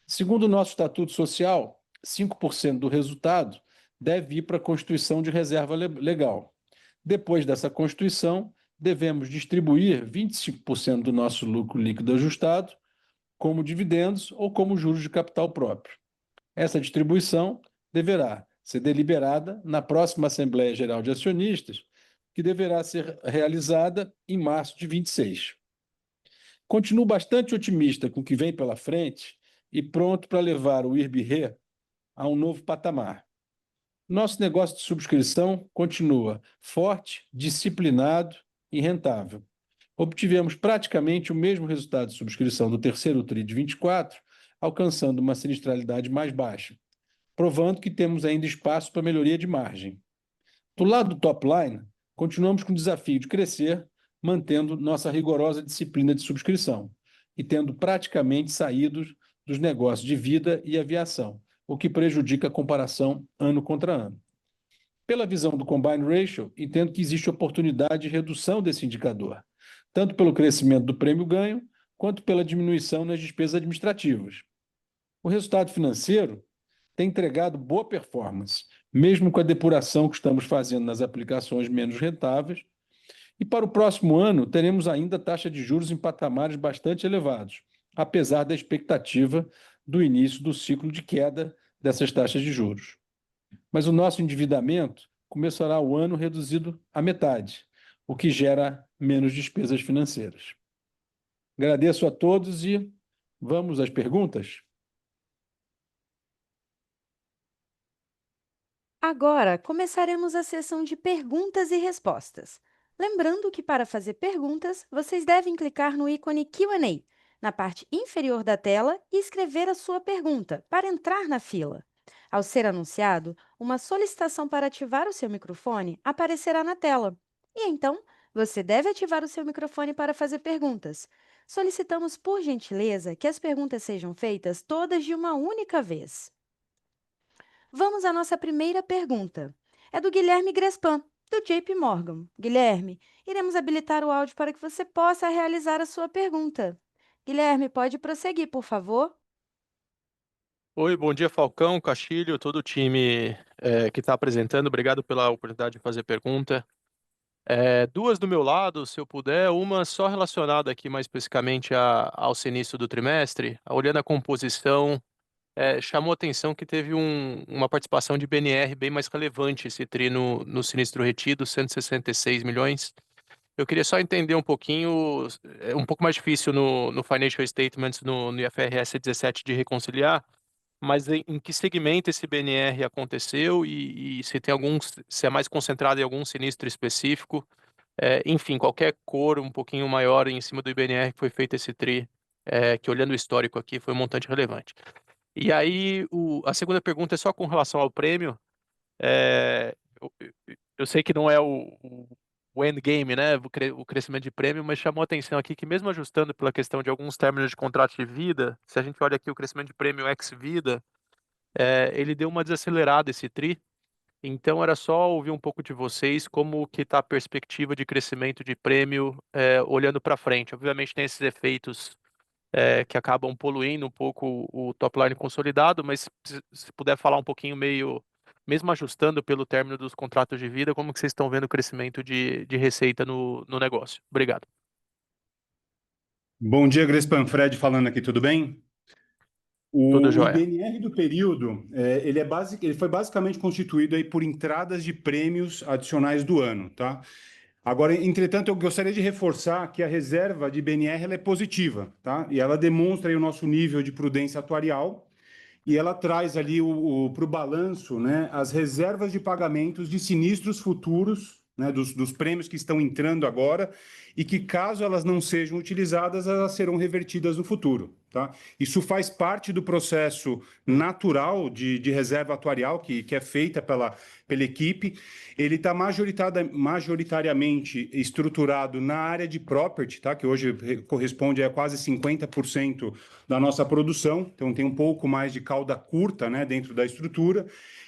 Segundo o nosso Estatuto Social, 5% do resultado deve ir para a constituição de reserva legal. Depois dessa constituição, devemos distribuir 25% do nosso lucro líquido ajustado como dividendos ou como juros de capital próprio. Essa distribuição deverá ser deliberada na próxima Assembleia Geral de Acionistas, que deverá ser realizada em março de 26. Continuo bastante otimista com o que vem pela frente e pronto para levar o IRB-RE a um novo patamar. Nosso negócio de subscrição continua forte, disciplinado e rentável. Obtivemos praticamente o mesmo resultado de subscrição do terceiro TRI de 24, alcançando uma sinistralidade mais baixa, provando que temos ainda espaço para melhoria de margem. Do lado do top line, continuamos com o desafio de crescer, mantendo nossa rigorosa disciplina de subscrição e tendo praticamente saído dos negócios de vida e aviação, o que prejudica a comparação ano contra ano. Pela visão do Combined Ratio, entendo que existe oportunidade de redução desse indicador, tanto pelo crescimento do prêmio-ganho, quanto pela diminuição nas despesas administrativas. O resultado financeiro tem entregado boa performance, mesmo com a depuração que estamos fazendo nas aplicações menos rentáveis, e para o próximo ano teremos ainda taxa de juros em patamares bastante elevados, apesar da expectativa do início do ciclo de queda dessas taxas de juros. Mas o nosso endividamento começará o ano reduzido à metade, o que gera menos despesas financeiras. Agradeço a todos e vamos às perguntas? Agora começaremos a sessão de perguntas e respostas. Lembrando que para fazer perguntas, vocês devem clicar no ícone Q&A na parte inferior da tela e escrever a sua pergunta para entrar na fila. Ao ser anunciado, uma solicitação para ativar o seu microfone aparecerá na tela. E então, você deve ativar o seu microfone para fazer perguntas. Solicitamos, por gentileza, que as perguntas sejam feitas todas de uma única vez. Vamos à nossa primeira pergunta. É do Guilherme Grespan, do JP Morgan. Guilherme, iremos habilitar o áudio para que você possa realizar a sua pergunta. Guilherme, pode prosseguir, por favor? Oi, bom dia, Falcão, Castilho, todo o time que está apresentando. Obrigado pela oportunidade de fazer pergunta. Duas do meu lado, se eu puder, uma só relacionada aqui mais especificamente ao sinistro do trimestre. Olhando a composição, chamou a atenção que teve uma participação de BNR bem mais relevante esse TRI no sinistro retido, 166 milhões. Eu queria só entender um pouquinho, é um pouco mais difícil no Financial Statements, no IFRS 17 de reconciliar, mas em que segmento esse BNR aconteceu e se tem se é mais concentrado em algum sinistro específico, enfim, qualquer cor um pouquinho maior em cima do IBNR que foi feito esse TRI, que olhando o histórico aqui foi um montante relevante. E aí a segunda pergunta é só com relação ao prêmio. É, eu, eu sei que não é o endgame, né, o crescimento de prêmio, mas chamou a atenção aqui que mesmo ajustando pela questão de alguns términos de contrato de vida, se a gente olha aqui o crescimento de prêmio ex-vida, ele deu uma desacelerada esse TRI. Então era só ouvir um pouco de vocês como que está a perspectiva de crescimento de prêmio olhando para frente. Obviamente tem esses efeitos que acabam poluindo um pouco o top line consolidado, mas se puder falar um pouquinho mesmo ajustando pelo término dos contratos de vida, como que vocês estão vendo o crescimento de receita no negócio? Obrigado. Bom dia, Grespan, Fred falando aqui, tudo bem? Tudo O jóia. IBNR do período, ele foi basicamente constituído aí por entradas de prêmios adicionais do ano, tá? Agora, entretanto, eu gostaria de reforçar que a reserva de IBNR ela é positiva, tá? E ela demonstra aí o nosso nível de prudência atuarial e ela traz ali para o balanço, né, as reservas de pagamentos de sinistros futuros, né, dos prêmios que estão entrando agora e que, caso elas não sejam utilizadas, elas serão revertidas no futuro, tá? Isso faz parte do processo natural de reserva atuarial que é feita pela equipe. Ele está majoritariamente estruturado na área de property, tá? Que hoje corresponde a quase 50% da nossa produção, então tem um pouco mais de cauda curta, né, dentro da estrutura.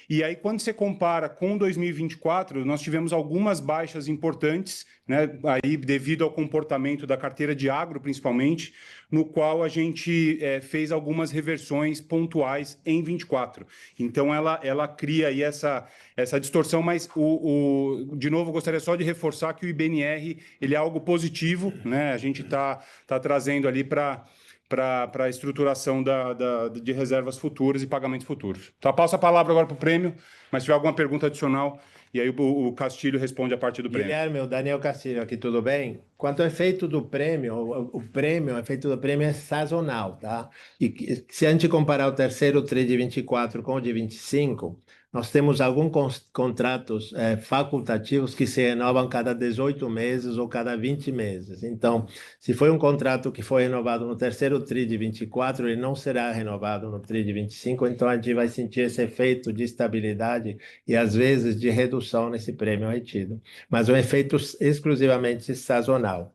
E aí, quando você compara com 2024, nós tivemos algumas baixas importantes, né, aí devido ao comportamento da carteira de agro, principalmente, no qual a gente fez algumas reversões pontuais em 24. Então, ela cria aí essa distorção, mas, de novo, gostaria só de reforçar que o IBNR ele é algo positivo, né? A gente tá trazendo ali para a estruturação de reservas futuras e pagamentos futuros. Então, passo a palavra agora para o prêmio, mas se tiver alguma pergunta adicional, e aí o Castilho responde a partir do prêmio. Guilherme, o Daniel Castilho aqui, tudo bem? Quanto ao efeito do prêmio, o efeito do prêmio é sazonal, tá? E se a gente comparar o terceiro TRI de 24 com o de 25, nós temos alguns contratos facultativos que se renovam cada 18 meses ou cada 20 meses. Então, se foi um contrato que foi renovado no terceiro TRI de 24, ele não será renovado no TRI de 25, então a gente vai sentir esse efeito de estabilidade e, às vezes, de redução nesse prêmio retido. Mas um efeito exclusivamente sazonal.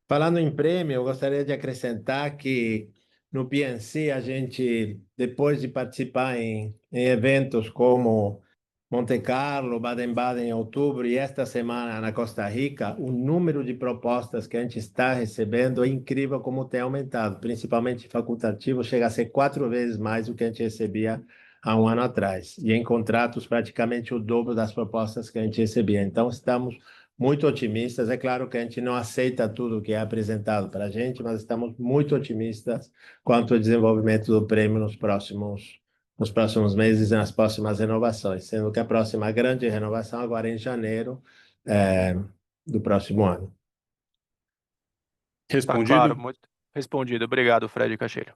Falando em prêmio, eu gostaria de acrescentar que no PNC a gente, depois de participar em eventos como Monte Carlo, Baden-Baden em outubro e esta semana na Costa Rica, o número de propostas que a gente está recebendo é incrível como tem aumentado, principalmente facultativo, chega a ser 4 vezes mais do que a gente recebia há um ano atrás. E em contratos, praticamente o dobro das propostas que a gente recebia. Então, estamos muito otimistas. É claro que a gente não aceita tudo que é apresentado para a gente, mas estamos muito otimistas quanto ao desenvolvimento do prêmio nos próximos meses e nas próximas renovações, sendo que a próxima grande renovação agora é em janeiro do próximo ano. Tá Respondido? claro, muito respondido. Obrigado, Fred Castilho.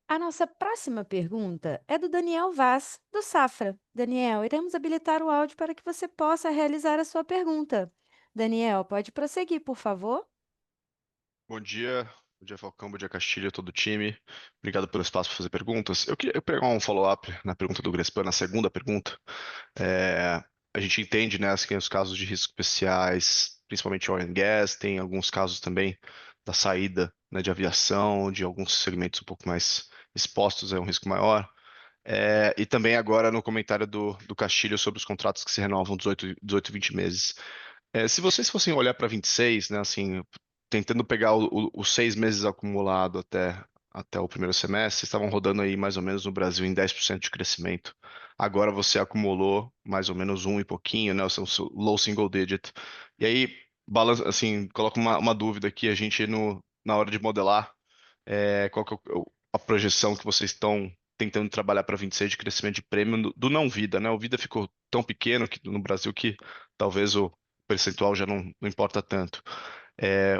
A nossa próxima pergunta é do Daniel Vaz, do Safra. Daniel, iremos habilitar o áudio para que você possa realizar a sua pergunta. Daniel, pode prosseguir, por favor? Bom dia Falcão, bom dia Castilho, todo o time. Obrigado pelo espaço para fazer perguntas. Eu queria pegar um follow-up na pergunta do Grespan, na segunda pergunta. A gente entende, né, que os casos de risco especiais, principalmente oil and gas, tem alguns casos também da saída, né, de aviação, de alguns segmentos um pouco mais expostos a um risco maior. E também agora no comentário do Castilho sobre os contratos que se renovam 18 e 20 meses. Se vocês fossem olhar para 26, né, assim, tentando pegar os 6 meses acumulado até o primeiro semestre, vocês estavam rodando aí mais ou menos no Brasil em 10% de crescimento. Agora você acumulou mais ou menos um e pouquinho, né, o seu low single digit. E aí, assim, coloca uma dúvida aqui, a gente na hora de modelar, qual que é a projeção que vocês estão tentando trabalhar para 26 de crescimento de prêmio do não vida, né? O vida ficou tão pequeno no Brasil que talvez o percentual já não importa tanto.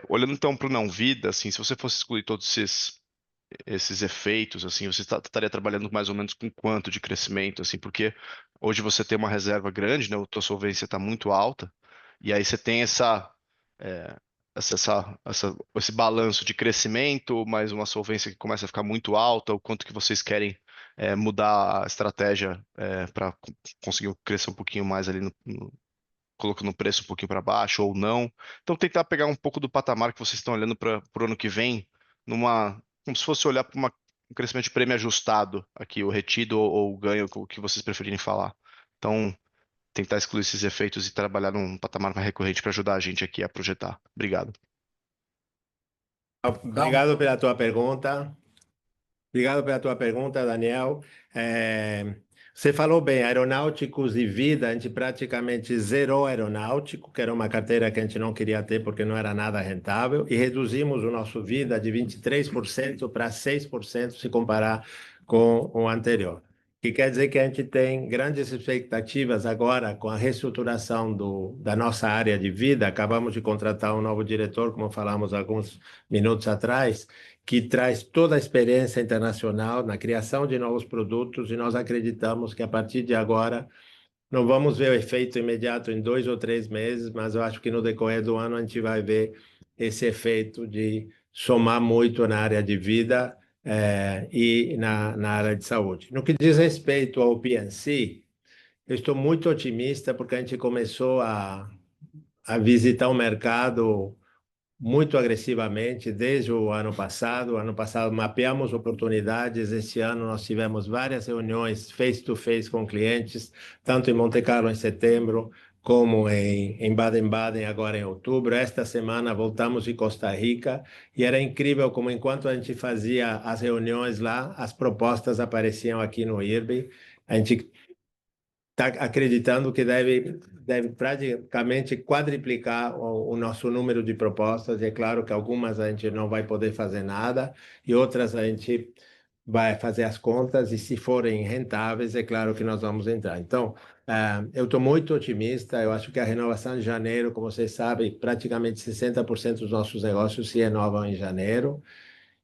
Olhando então para o não vida, assim, se você fosse excluir todos esses efeitos, assim, você estaria trabalhando mais ou menos com quanto de crescimento, assim, porque hoje você tem uma reserva grande, né? A tua solvência está muito alta, e aí você tem é, esse balanço de crescimento, mais uma solvência que começa a ficar muito alta, o quanto que vocês querem mudar a estratégia para conseguir crescer um pouquinho mais ali colocando o preço um pouquinho para baixo ou não. Então, tentar pegar um pouco do patamar que vocês estão olhando para o ano que vem, como se fosse olhar para um crescimento de prêmio ajustado aqui, o retido ou o ganho, o que vocês preferirem falar. Então, tentar excluir esses efeitos e trabalhar num patamar mais recorrente para ajudar a gente aqui a projetar. Obrigado. Obrigado pela tua pergunta. Obrigado pela tua pergunta, Daniel. Você falou bem, aeronáuticos e vida, a gente praticamente zerou aeronáutico, que era uma carteira que a gente não queria ter porque não era nada rentável, e reduzimos o nosso vida de 23% para 6% se comparar com o anterior. Que quer dizer que a gente tem grandes expectativas agora com a reestruturação da nossa área de vida. Acabamos de contratar um novo diretor, como falamos alguns minutos atrás, que traz toda a experiência internacional na criação de novos produtos, e nós acreditamos que a partir de agora não vamos ver o efeito imediato em 2 ou 3 meses, mas eu acho que no decorrer do ano a gente vai ver esse efeito de somar muito na área de vida e na área de saúde. No que diz respeito ao P&C, eu estou muito otimista porque a gente começou a visitar o mercado muito agressivamente desde o ano passado. O ano passado mapeamos oportunidades. Este ano nós tivemos várias reuniões face-to-face com clientes, tanto em Monte Carlo em setembro, como em Baden-Baden agora em outubro. Esta semana voltamos de Costa Rica e era incrível como enquanto a gente fazia as reuniões lá, as propostas apareciam aqui no IRB. A gente está acreditando que deve praticamente quadriplicar o nosso número de propostas. E é claro que algumas a gente não vai poder fazer nada e outras a gente vai fazer as contas e se forem rentáveis, é claro que nós vamos entrar. Então, eu estou muito otimista. Eu acho que a renovação de janeiro, como vocês sabem, praticamente 60% dos nossos negócios se renovam em janeiro.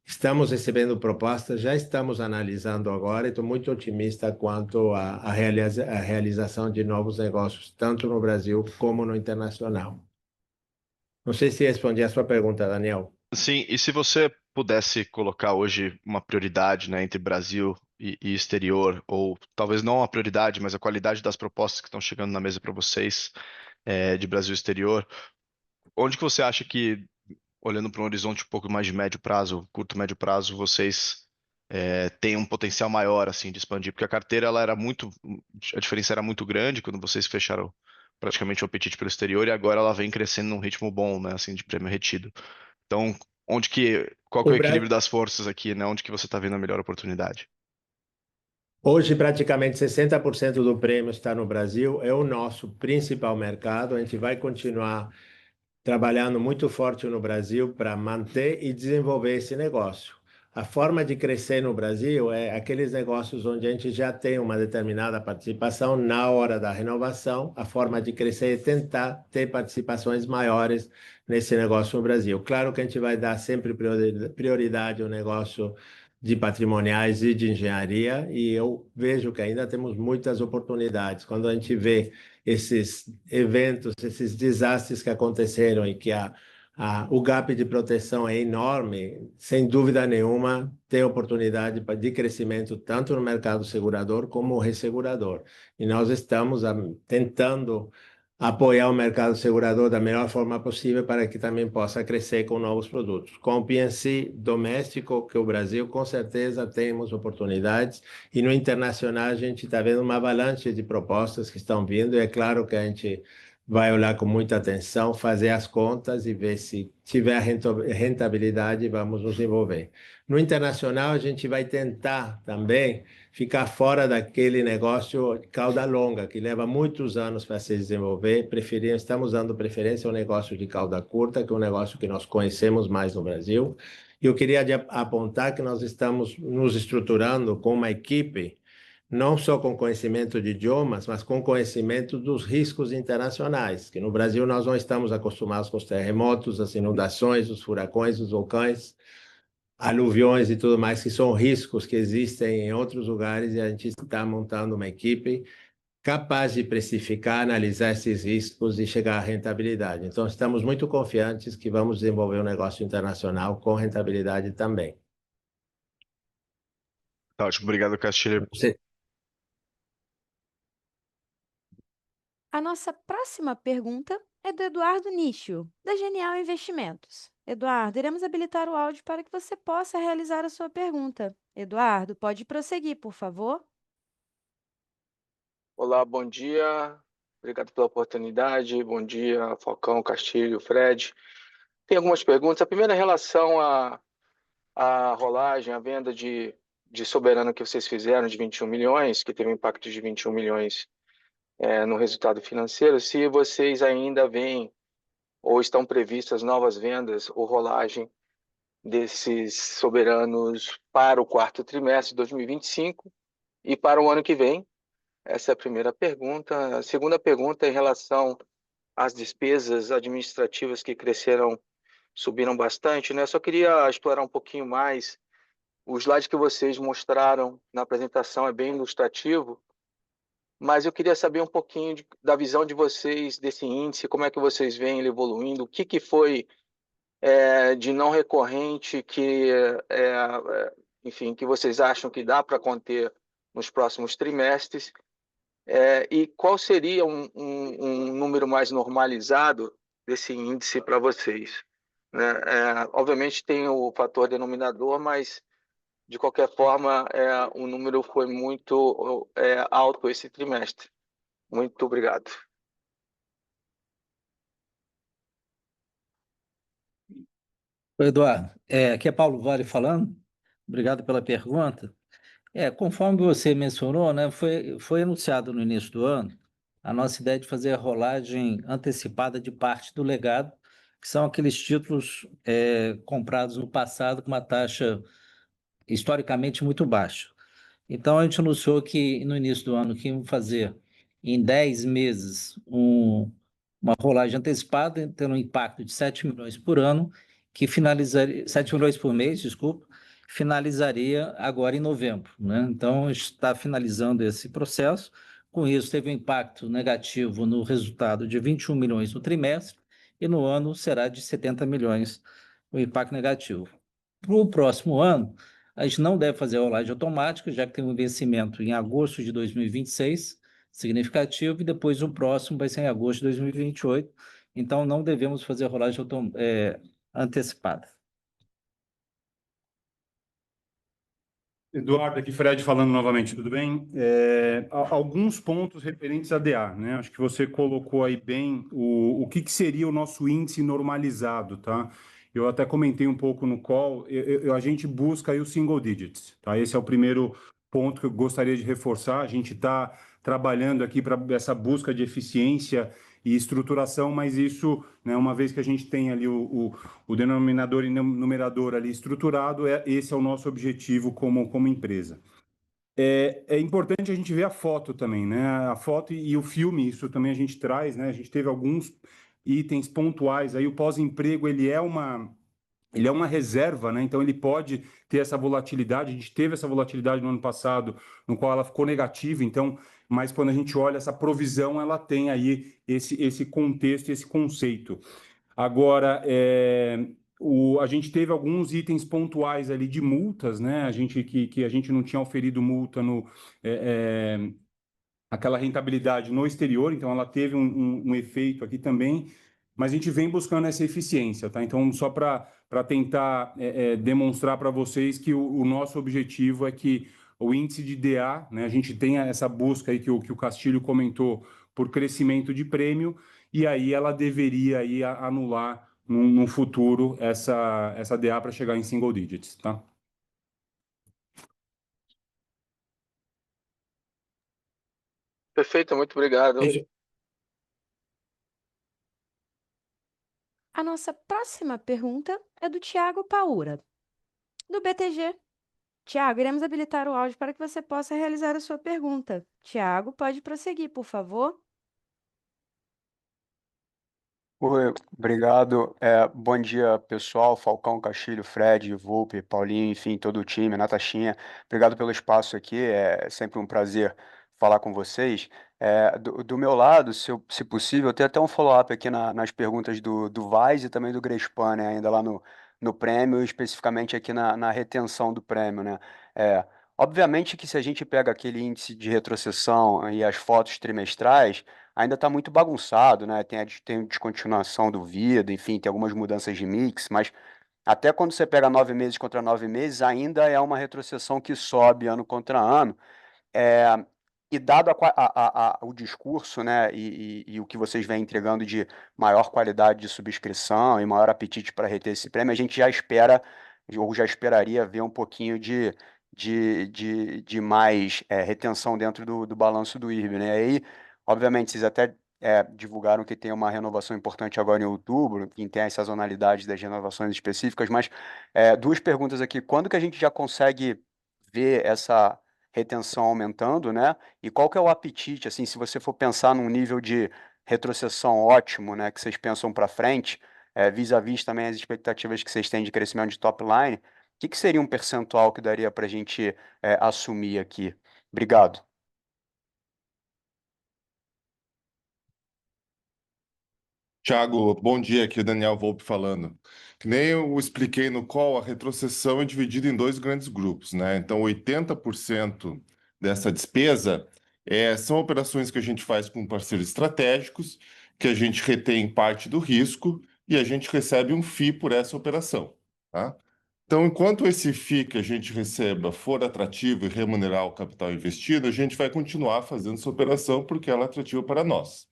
Estamos recebendo propostas, já estamos analisando agora e estou muito otimista quanto à realização de novos negócios, tanto no Brasil como no internacional. Não sei se respondi a sua pergunta, Daniel. Sim, e se você pudesse colocar hoje uma prioridade, né, entre Brasil e exterior, ou talvez não a prioridade, mas a qualidade das propostas que estão chegando na mesa para vocês, de Brasil e exterior, onde que você acha que, olhando para um horizonte um pouco mais de médio prazo, curto, médio prazo, vocês têm um potencial maior assim de expandir? Porque a carteira ela era a diferença era muito grande quando vocês fecharam praticamente o apetite pelo exterior e agora ela vem crescendo num ritmo bom, né, assim, de prêmio retido. Então, qual que é O o Bra- equilíbrio das forças aqui, né? Onde que você está vendo a melhor oportunidade? Hoje, praticamente 60% do prêmio está no Brasil, é o nosso principal mercado. A gente vai continuar trabalhando muito forte no Brasil para manter e desenvolver esse negócio. A forma de crescer no Brasil é aqueles negócios onde a gente já tem uma determinada participação na hora da renovação. A forma de crescer é tentar ter participações maiores nesse negócio no Brasil. Claro que a gente vai dar sempre prioridade ao negócio de patrimoniais e de engenharia, e eu vejo que ainda temos muitas oportunidades. Quando a gente vê esses eventos, esses desastres que aconteceram e que o gap de proteção é enorme, sem dúvida nenhuma, tem oportunidade de crescimento tanto no mercado segurador como ressegurador. E nós estamos tentando apoiar o mercado segurador da melhor forma possível para que também possa crescer com novos produtos. Com o P&C doméstico, que o Brasil com certeza temos oportunidades, e no internacional a gente está vendo uma avalanche de propostas que estão vindo, e é claro que a gente vai olhar com muita atenção, fazer as contas e ver se tiver rentabilidade, vamos nos envolver. No internacional, a gente vai tentar também ficar fora daquele negócio cauda longa, que leva muitos anos para se desenvolver. Estamos dando preferência ao negócio de cauda curta, que é um negócio que nós conhecemos mais no Brasil. E eu queria apontar que nós estamos nos estruturando com uma equipe não só com conhecimento de idiomas, mas com conhecimento dos riscos internacionais, que no Brasil nós não estamos acostumados com os terremotos, as inundações, os furacões, os vulcões, aluviões e tudo mais, que são riscos que existem em outros lugares, e a gente está montando uma equipe capaz de precificar, analisar esses riscos e chegar à rentabilidade. Então, estamos muito confiantes que vamos desenvolver um negócio internacional com rentabilidade também. Tá ótimo, obrigado, Castilho. A nossa próxima pergunta é do Eduardo Nischio, da Genial Investimentos. Eduardo, iremos habilitar o áudio para que você possa realizar a sua pergunta. Eduardo, pode prosseguir, por favor. Olá, bom dia. Obrigado pela oportunidade. Bom dia, Falcão, Castilho, Fred. Tem algumas perguntas. A primeira em relação à rolagem, à venda de Soberano que vocês fizeram de 21 milhões, que teve um impacto de 21 milhões no resultado financeiro. Se vocês ainda veem ou estão previstas novas vendas ou rolagem desses soberanos para o quarto trimestre de 2025 e para o ano que vem. Essa é a primeira pergunta. A segunda pergunta é em relação às despesas administrativas que cresceram, subiram bastante, né? Eu só queria explorar um pouquinho mais. O slide que vocês mostraram na apresentação é bem ilustrativo, mas eu queria saber um pouquinho da visão de vocês desse índice, como é que vocês veem ele evoluindo, o que foi de não recorrente enfim, que vocês acham que dá para conter nos próximos trimestres? E qual seria um número mais normalizado desse índice para vocês? Né? Obviamente tem o fator denominador, mas de qualquer forma o número foi muito alto esse trimestre. Muito obrigado. Oi, Eduardo, aqui é Paulo Vale falando. Obrigado pela pergunta. Conforme você mencionou, né, foi anunciado no início do ano a nossa ideia de fazer a rolagem antecipada de parte do legado, que são aqueles títulos comprados no passado com uma taxa historicamente muito baixa. Então, a gente anunciou que no início do ano que íamos fazer em 10 meses uma rolagem antecipada, tendo um impacto de 7 milhões por ano, que finalizaria, 7 milhões por mês, desculpa, finalizaria agora em novembro, né? Então, a gente está finalizando esse processo. Com isso, teve um impacto negativo no resultado de 21 milhões no trimestre, e no ano será de 70 milhões o impacto negativo. Para o próximo ano, a gente não deve fazer a rolagem automática, já que tem um vencimento em agosto de 2026, significativo, e depois o próximo vai ser em agosto de 2028. Então, não devemos fazer a rolagem antecipada. Eduardo, aqui Fred falando novamente, tudo bem? Alguns pontos referentes a DA, né? Acho que você colocou aí bem o que seria o nosso índice normalizado, tá? Eu até comentei um pouco no call, a gente busca aí os single digits, tá? Esse é o primeiro ponto que eu gostaria de reforçar. A gente está trabalhando aqui para essa busca de eficiência e estruturação, mas isso, né, uma vez que a gente tem ali o denominador e numerador ali estruturado, esse é o nosso objetivo como empresa. É importante a gente ver a foto também, né? A foto e o filme, isso também a gente traz, né? A gente teve alguns itens pontuais aí. O pós-emprego, ele é uma reserva, né? Então ele pode ter essa volatilidade. A gente teve essa volatilidade no ano passado, no qual ela ficou negativa. Então, mas quando a gente olha essa provisão, ela tem aí esse contexto, esse conceito. Agora, a gente teve alguns itens pontuais ali de multas, né? Que a gente não tinha oferido multa aquela rentabilidade no exterior, então ela teve um efeito aqui também, mas a gente vem buscando essa eficiência, tá? Então, só para tentar demonstrar para vocês que o nosso objetivo é que o índice de DA, né, a gente tenha essa busca aí que o Castilho comentou por crescimento de prêmio, e aí ela deveria aí anular no futuro essa DA para chegar em single digits, tá? Perfeito, muito obrigado. A nossa próxima pergunta é do Tiago Paura, do BTG. Tiago, iremos habilitar o áudio para que você possa realizar a sua pergunta. Tiago, pode prosseguir, por favor. Oi, obrigado. Bom dia, pessoal. Falcão, Castilho, Fred, Volpe, Paulinho, enfim, todo o time, Natashinha. Obrigado pelo espaço aqui. É sempre um prazer falar com vocês. Do meu lado, se possível, eu tenho até um follow-up aqui nas perguntas do Vaz e também do Grespan, né? Ainda lá no prêmio, especificamente aqui na retenção do prêmio, né? Obviamente que se a gente pega aquele índice de retrocessão e as fotos trimestrais, ainda está muito bagunçado, né? Tem descontinuação do vida, enfim, tem algumas mudanças de mix, mas até quando você pega 9 meses contra 9 meses, ainda é uma retrocessão que sobe ano contra ano. É, e dado o discurso, né, e o que vocês vêm entregando de maior qualidade de subscrição e maior apetite para reter esse prêmio, a gente já espera, ou já esperaria ver um pouquinho de mais retenção dentro do balanço do IRB, né? Aí, obviamente, vocês até divulgaram que tem uma renovação importante agora em outubro, que tem as sazonalidades das renovações específicas, mas duas perguntas aqui. Quando que a gente já consegue ver essa retenção aumentando, né? E qual que é o apetite, assim, se você for pensar num nível de retrocessão ótimo, né, que vocês pensam para frente, vis-à-vis também as expectativas que vocês têm de crescimento de top line, o que seria um percentual que daria para a gente assumir aqui? Obrigado. Tiago, bom dia, aqui é o Daniel Volpe falando. Que nem eu expliquei no call, a retrocessão é dividida em dois grandes grupos, né? Então, 80% dessa despesa são operações que a gente faz com parceiros estratégicos, que a gente retém parte do risco e a gente recebe um FII por essa operação, tá? Então, enquanto esse FII que a gente receba for atrativo e remunerar o capital investido, a gente vai continuar fazendo essa operação porque ela é atrativa para nós.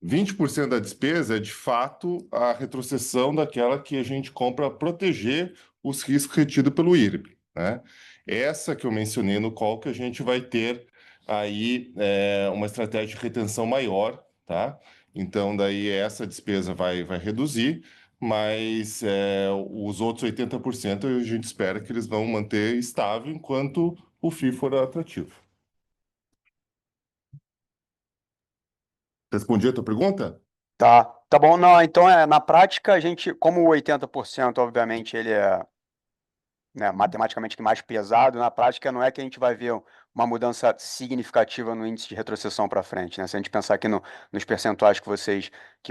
20% da despesa é, de fato, a retrocessão daquela que a gente compra para proteger os riscos retidos pelo IRB, né? Essa que eu mencionei no call, que a gente vai ter aí uma estratégia de retenção maior, tá? Então, daí essa despesa vai reduzir, mas os outros 80% a gente espera que eles vão manter estável enquanto o FII for atrativo. Respondi a tua pergunta? Tá bom. Não, então na prática a gente, como o 80%, obviamente, ele é, né, matematicamente mais pesado, na prática não é que a gente vai ver uma mudança significativa no índice de retrocessão para frente, né? Se a gente pensar aqui nos percentuais que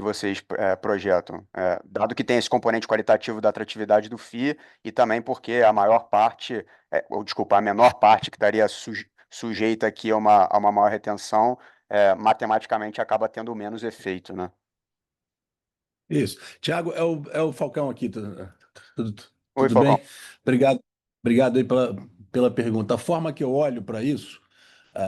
vocês projetam, dado que tem esse componente qualitativo da atratividade do FII e também porque a maior parte, ou desculpa, a menor parte que estaria sujeita aqui a uma maior retenção, matematicamente acaba tendo menos efeito, né? Isso. Tiago, é o Falcão aqui. Tudo, Oi, tudo Falcão. bem? Obrigado aí pela pergunta. A forma que eu olho para isso,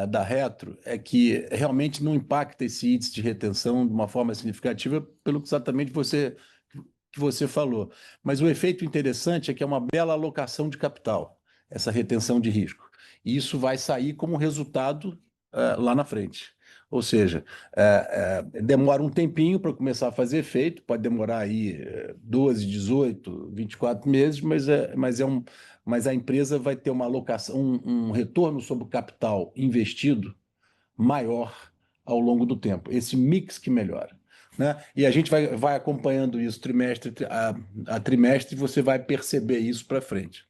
da Retro, é que realmente não impacta esse índice de retenção de uma forma significativa, pelo que exatamente que você falou. Mas o efeito interessante é que é uma bela alocação de capital, essa retenção de risco. E isso vai sair como resultado lá na frente. Ou seja, demora um tempinho para começar a fazer efeito, pode demorar aí 12, 18, 24 meses, mas a empresa vai ter uma alocação, um retorno sobre o capital investido maior ao longo do tempo. Esse mix que melhora, né? E a gente vai acompanhando isso trimestre a trimestre e você vai perceber isso para frente.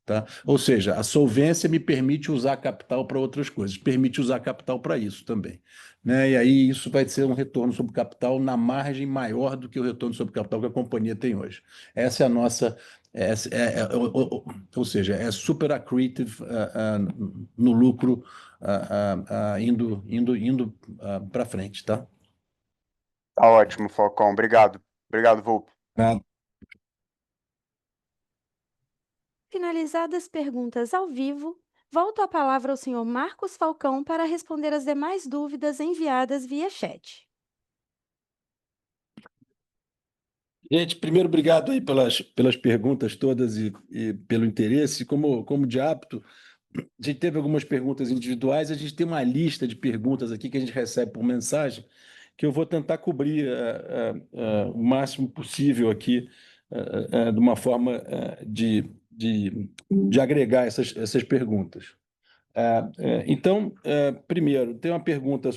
Tá? Ou seja, a solvência me permite usar capital para outras coisas, permite usar capital para isso também, né? E aí isso vai ser um retorno sobre capital na margem maior do que o retorno sobre capital que a companhia tem hoje. Essa é a nossa, ou seja, é super accretive no lucro indo para frente, tá? Tá ótimo, Falcão. Obrigado. Obrigado, Volpe. Finalizadas as perguntas ao vivo, volto a palavra ao senhor Marcos Falcão para responder as demais dúvidas enviadas via chat. Gente, primeiro, obrigado aí pelas perguntas todas e pelo interesse. Como de hábito, a gente teve algumas perguntas individuais, a gente tem uma lista de perguntas aqui que a gente recebe por mensagem, que eu vou tentar cobrir o máximo possível aqui, de uma forma de agregar essas perguntas. Então, primeiro, tem uma pergunta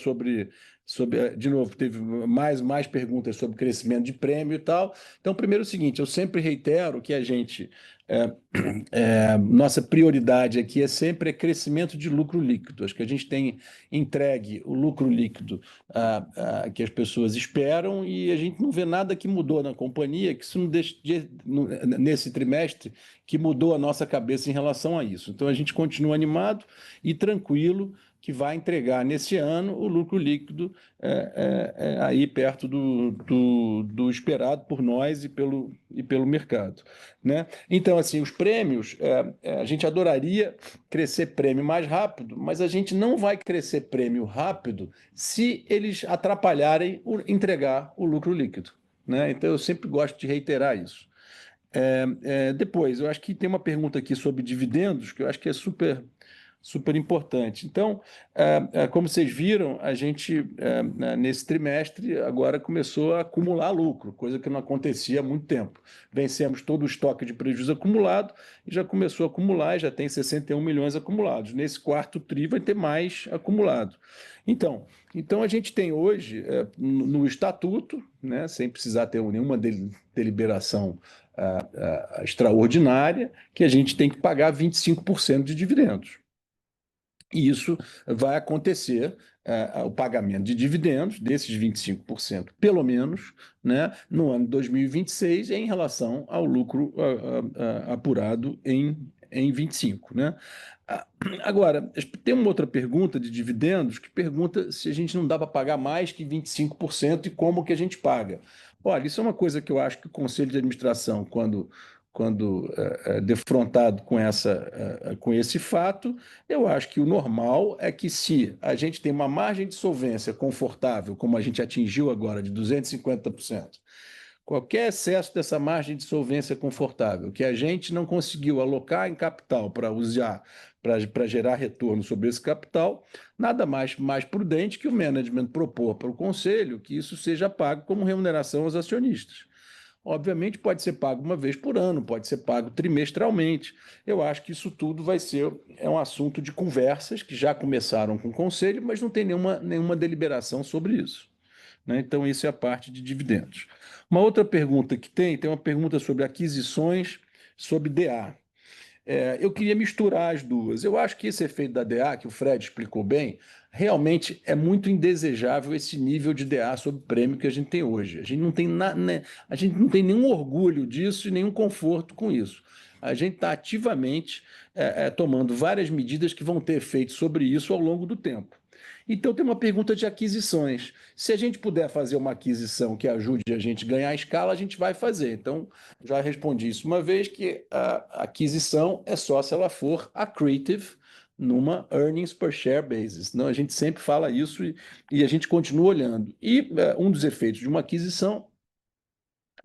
de novo, teve mais perguntas sobre crescimento de prêmio e tal. Então, primeiro é o seguinte, eu sempre reitero que a gente, nossa prioridade aqui é sempre crescimento de lucro líquido. Acho que a gente tem entregue o lucro líquido que as pessoas esperam e a gente não vê nada que mudou na companhia, que isso não deixe nesse trimestre, que mudou a nossa cabeça em relação a isso. Então, a gente continua animado e tranquilo que vai entregar nesse ano o lucro líquido aí perto do esperado por nós e pelo mercado, né? Então, assim, os prêmios, a gente adoraria crescer prêmio mais rápido, mas a gente não vai crescer prêmio rápido se eles atrapalharem entregar o lucro líquido, né? Então, eu sempre gosto de reiterar isso. Depois, eu acho que tem uma pergunta aqui sobre dividendos, que eu acho que é super importante. Então, como vocês viram, a gente, nesse trimestre, agora começou a acumular lucro, coisa que não acontecia há muito tempo. Vencemos todo o estoque de prejuízo acumulado e já começou a acumular, e já tem 61 milhões acumulados. Nesse quarto tri vai ter mais acumulado. Então a gente tem hoje, no estatuto, né, sem precisar ter nenhuma deliberação extraordinária, que a gente tem que pagar 25% de dividendos. E isso vai acontecer, o pagamento de dividendos, desses 25%, pelo menos, né, no ano de 2026, em relação ao lucro apurado em 25, né? Ah, Agora, tem uma outra pergunta de dividendos que pergunta se a gente não dá para pagar mais que 25% e como que a gente paga. Olha, isso é uma coisa que eu acho que o Conselho de Administração, quando defrontado com esse fato, eu acho que o normal é que, se a gente tem uma margem de solvência confortável, como a gente atingiu agora, de 250%, qualquer excesso dessa margem de solvência confortável que a gente não conseguiu alocar em capital para usar, para gerar retorno sobre esse capital, nada mais prudente que o management propor para o conselho que isso seja pago como remuneração aos acionistas. Obviamente, pode ser pago uma vez por ano, pode ser pago trimestralmente. Eu acho que isso tudo é um assunto de conversas que já começaram com o conselho, mas não tem nenhuma deliberação sobre isso, né? Então, isso é a parte de dividendos. Uma outra pergunta que tem uma pergunta sobre aquisições, sobre DA. Eu queria misturar as duas. Eu acho que esse efeito da DA, que o Fred explicou bem, realmente é muito indesejável esse nível de DA sobre prêmio que a gente tem hoje. A gente não tem, a gente não tem nenhum orgulho disso e nenhum conforto com isso. A gente está ativamente tomando várias medidas que vão ter efeito sobre isso ao longo do tempo. Então, tem uma pergunta de aquisições. Se a gente puder fazer uma aquisição que ajude a gente a ganhar escala, a gente vai fazer. Então, já respondi isso uma vez, que a aquisição é só se ela for accretive numa earnings per share basis. Não, a gente sempre fala isso e a gente continua olhando. E um dos efeitos de uma aquisição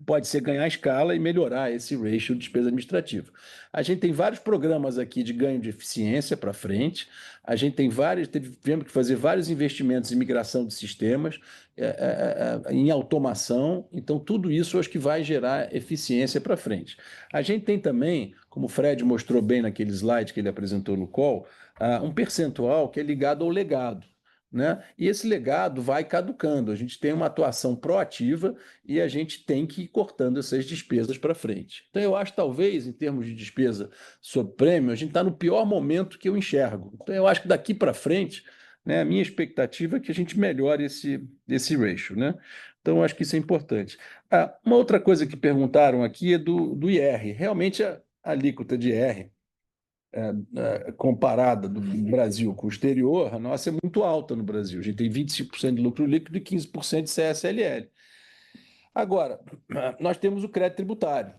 pode ser ganhar escala e melhorar esse ratio de despesa administrativa. A gente tem vários programas aqui de ganho de eficiência para frente, a gente tem tivemos que fazer vários investimentos em migração de sistemas, em automação, então tudo isso acho que vai gerar eficiência para frente. A gente tem também, como o Fred mostrou bem naquele slide que ele apresentou no call, um percentual que é ligado ao legado, né? E esse legado vai caducando. A gente tem uma atuação proativa e a gente tem que ir cortando essas despesas para frente. Então, eu acho, talvez, em termos de despesa sob prêmio, a gente está no pior momento que eu enxergo. Então, eu acho que daqui para frente, né, a minha expectativa é que a gente melhore esse ratio, né? Então, eu acho que isso é importante. Uma outra coisa que perguntaram aqui é do IR. Realmente, a alíquota de IR comparada do Brasil com o exterior, a nossa é muito alta no Brasil. A gente tem 25% de lucro líquido e 15% de CSLL. Agora, nós temos o crédito tributário.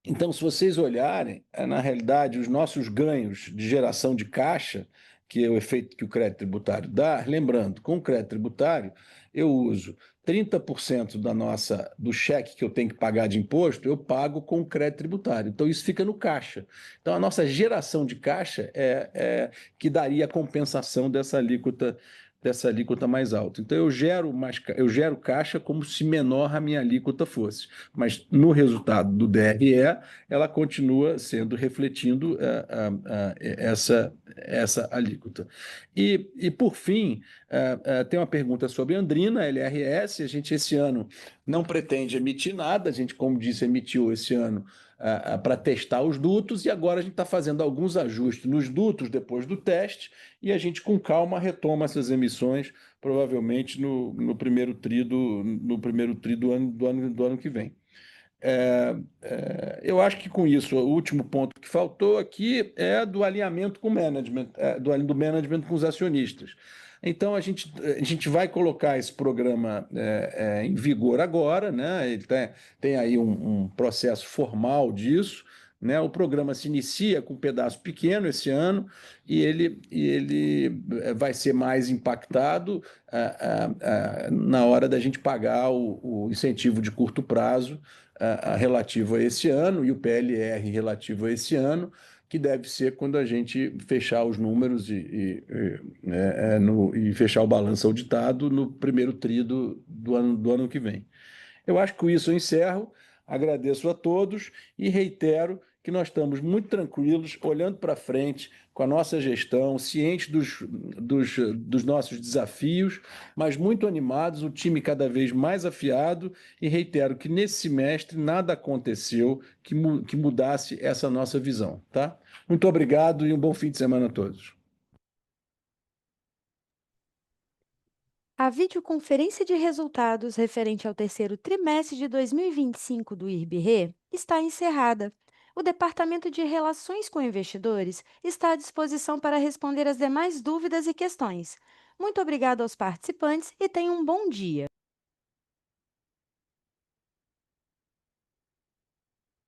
Então, se vocês olharem, na realidade, os nossos ganhos de geração de caixa, que é o efeito que o crédito tributário dá, lembrando, com o crédito tributário, eu uso 30% do cheque que eu tenho que pagar de imposto, eu pago com o crédito tributário. Então, isso fica no caixa. Então, a nossa geração de caixa é que daria a compensação dessa alíquota mais alta. Então, eu gero caixa como se menor a minha alíquota fosse. Mas, no resultado do DRE, ela continua refletindo essa alíquota. E por fim, tem uma pergunta sobre Andrina, LRS. A gente, esse ano, não pretende emitir nada. A gente, como disse, emitiu esse ano para testar os dutos, e agora a gente está fazendo alguns ajustes nos dutos depois do teste, e a gente, com calma, retoma essas emissões, provavelmente no primeiro tri do ano que vem. Eu acho que, com isso, o último ponto que faltou aqui é do alinhamento com o management, do management com os acionistas. Então, a gente vai colocar esse programa em vigor agora, né? Ele tem aí um processo formal disso, né? O programa se inicia com um pedaço pequeno esse ano e ele vai ser mais impactado na hora da gente pagar o incentivo de curto prazo relativo a esse ano e o PLR relativo a esse ano, que deve ser quando a gente fechar os números e fechar o balanço auditado no primeiro tri do ano que vem. Eu acho que com isso eu encerro, agradeço a todos e reitero que nós estamos muito tranquilos, olhando para frente, com a nossa gestão, cientes dos nossos desafios, mas muito animados, o time cada vez mais afiado, e reitero que nesse semestre nada aconteceu que mudasse essa nossa visão, tá? Muito obrigado e um bom fim de semana a todos. A videoconferência de resultados referente ao terceiro trimestre de 2025 do IRB-RE está encerrada. O Departamento de Relações com Investidores está à disposição para responder as demais dúvidas e questões. Muito obrigada aos participantes e tenham um bom dia.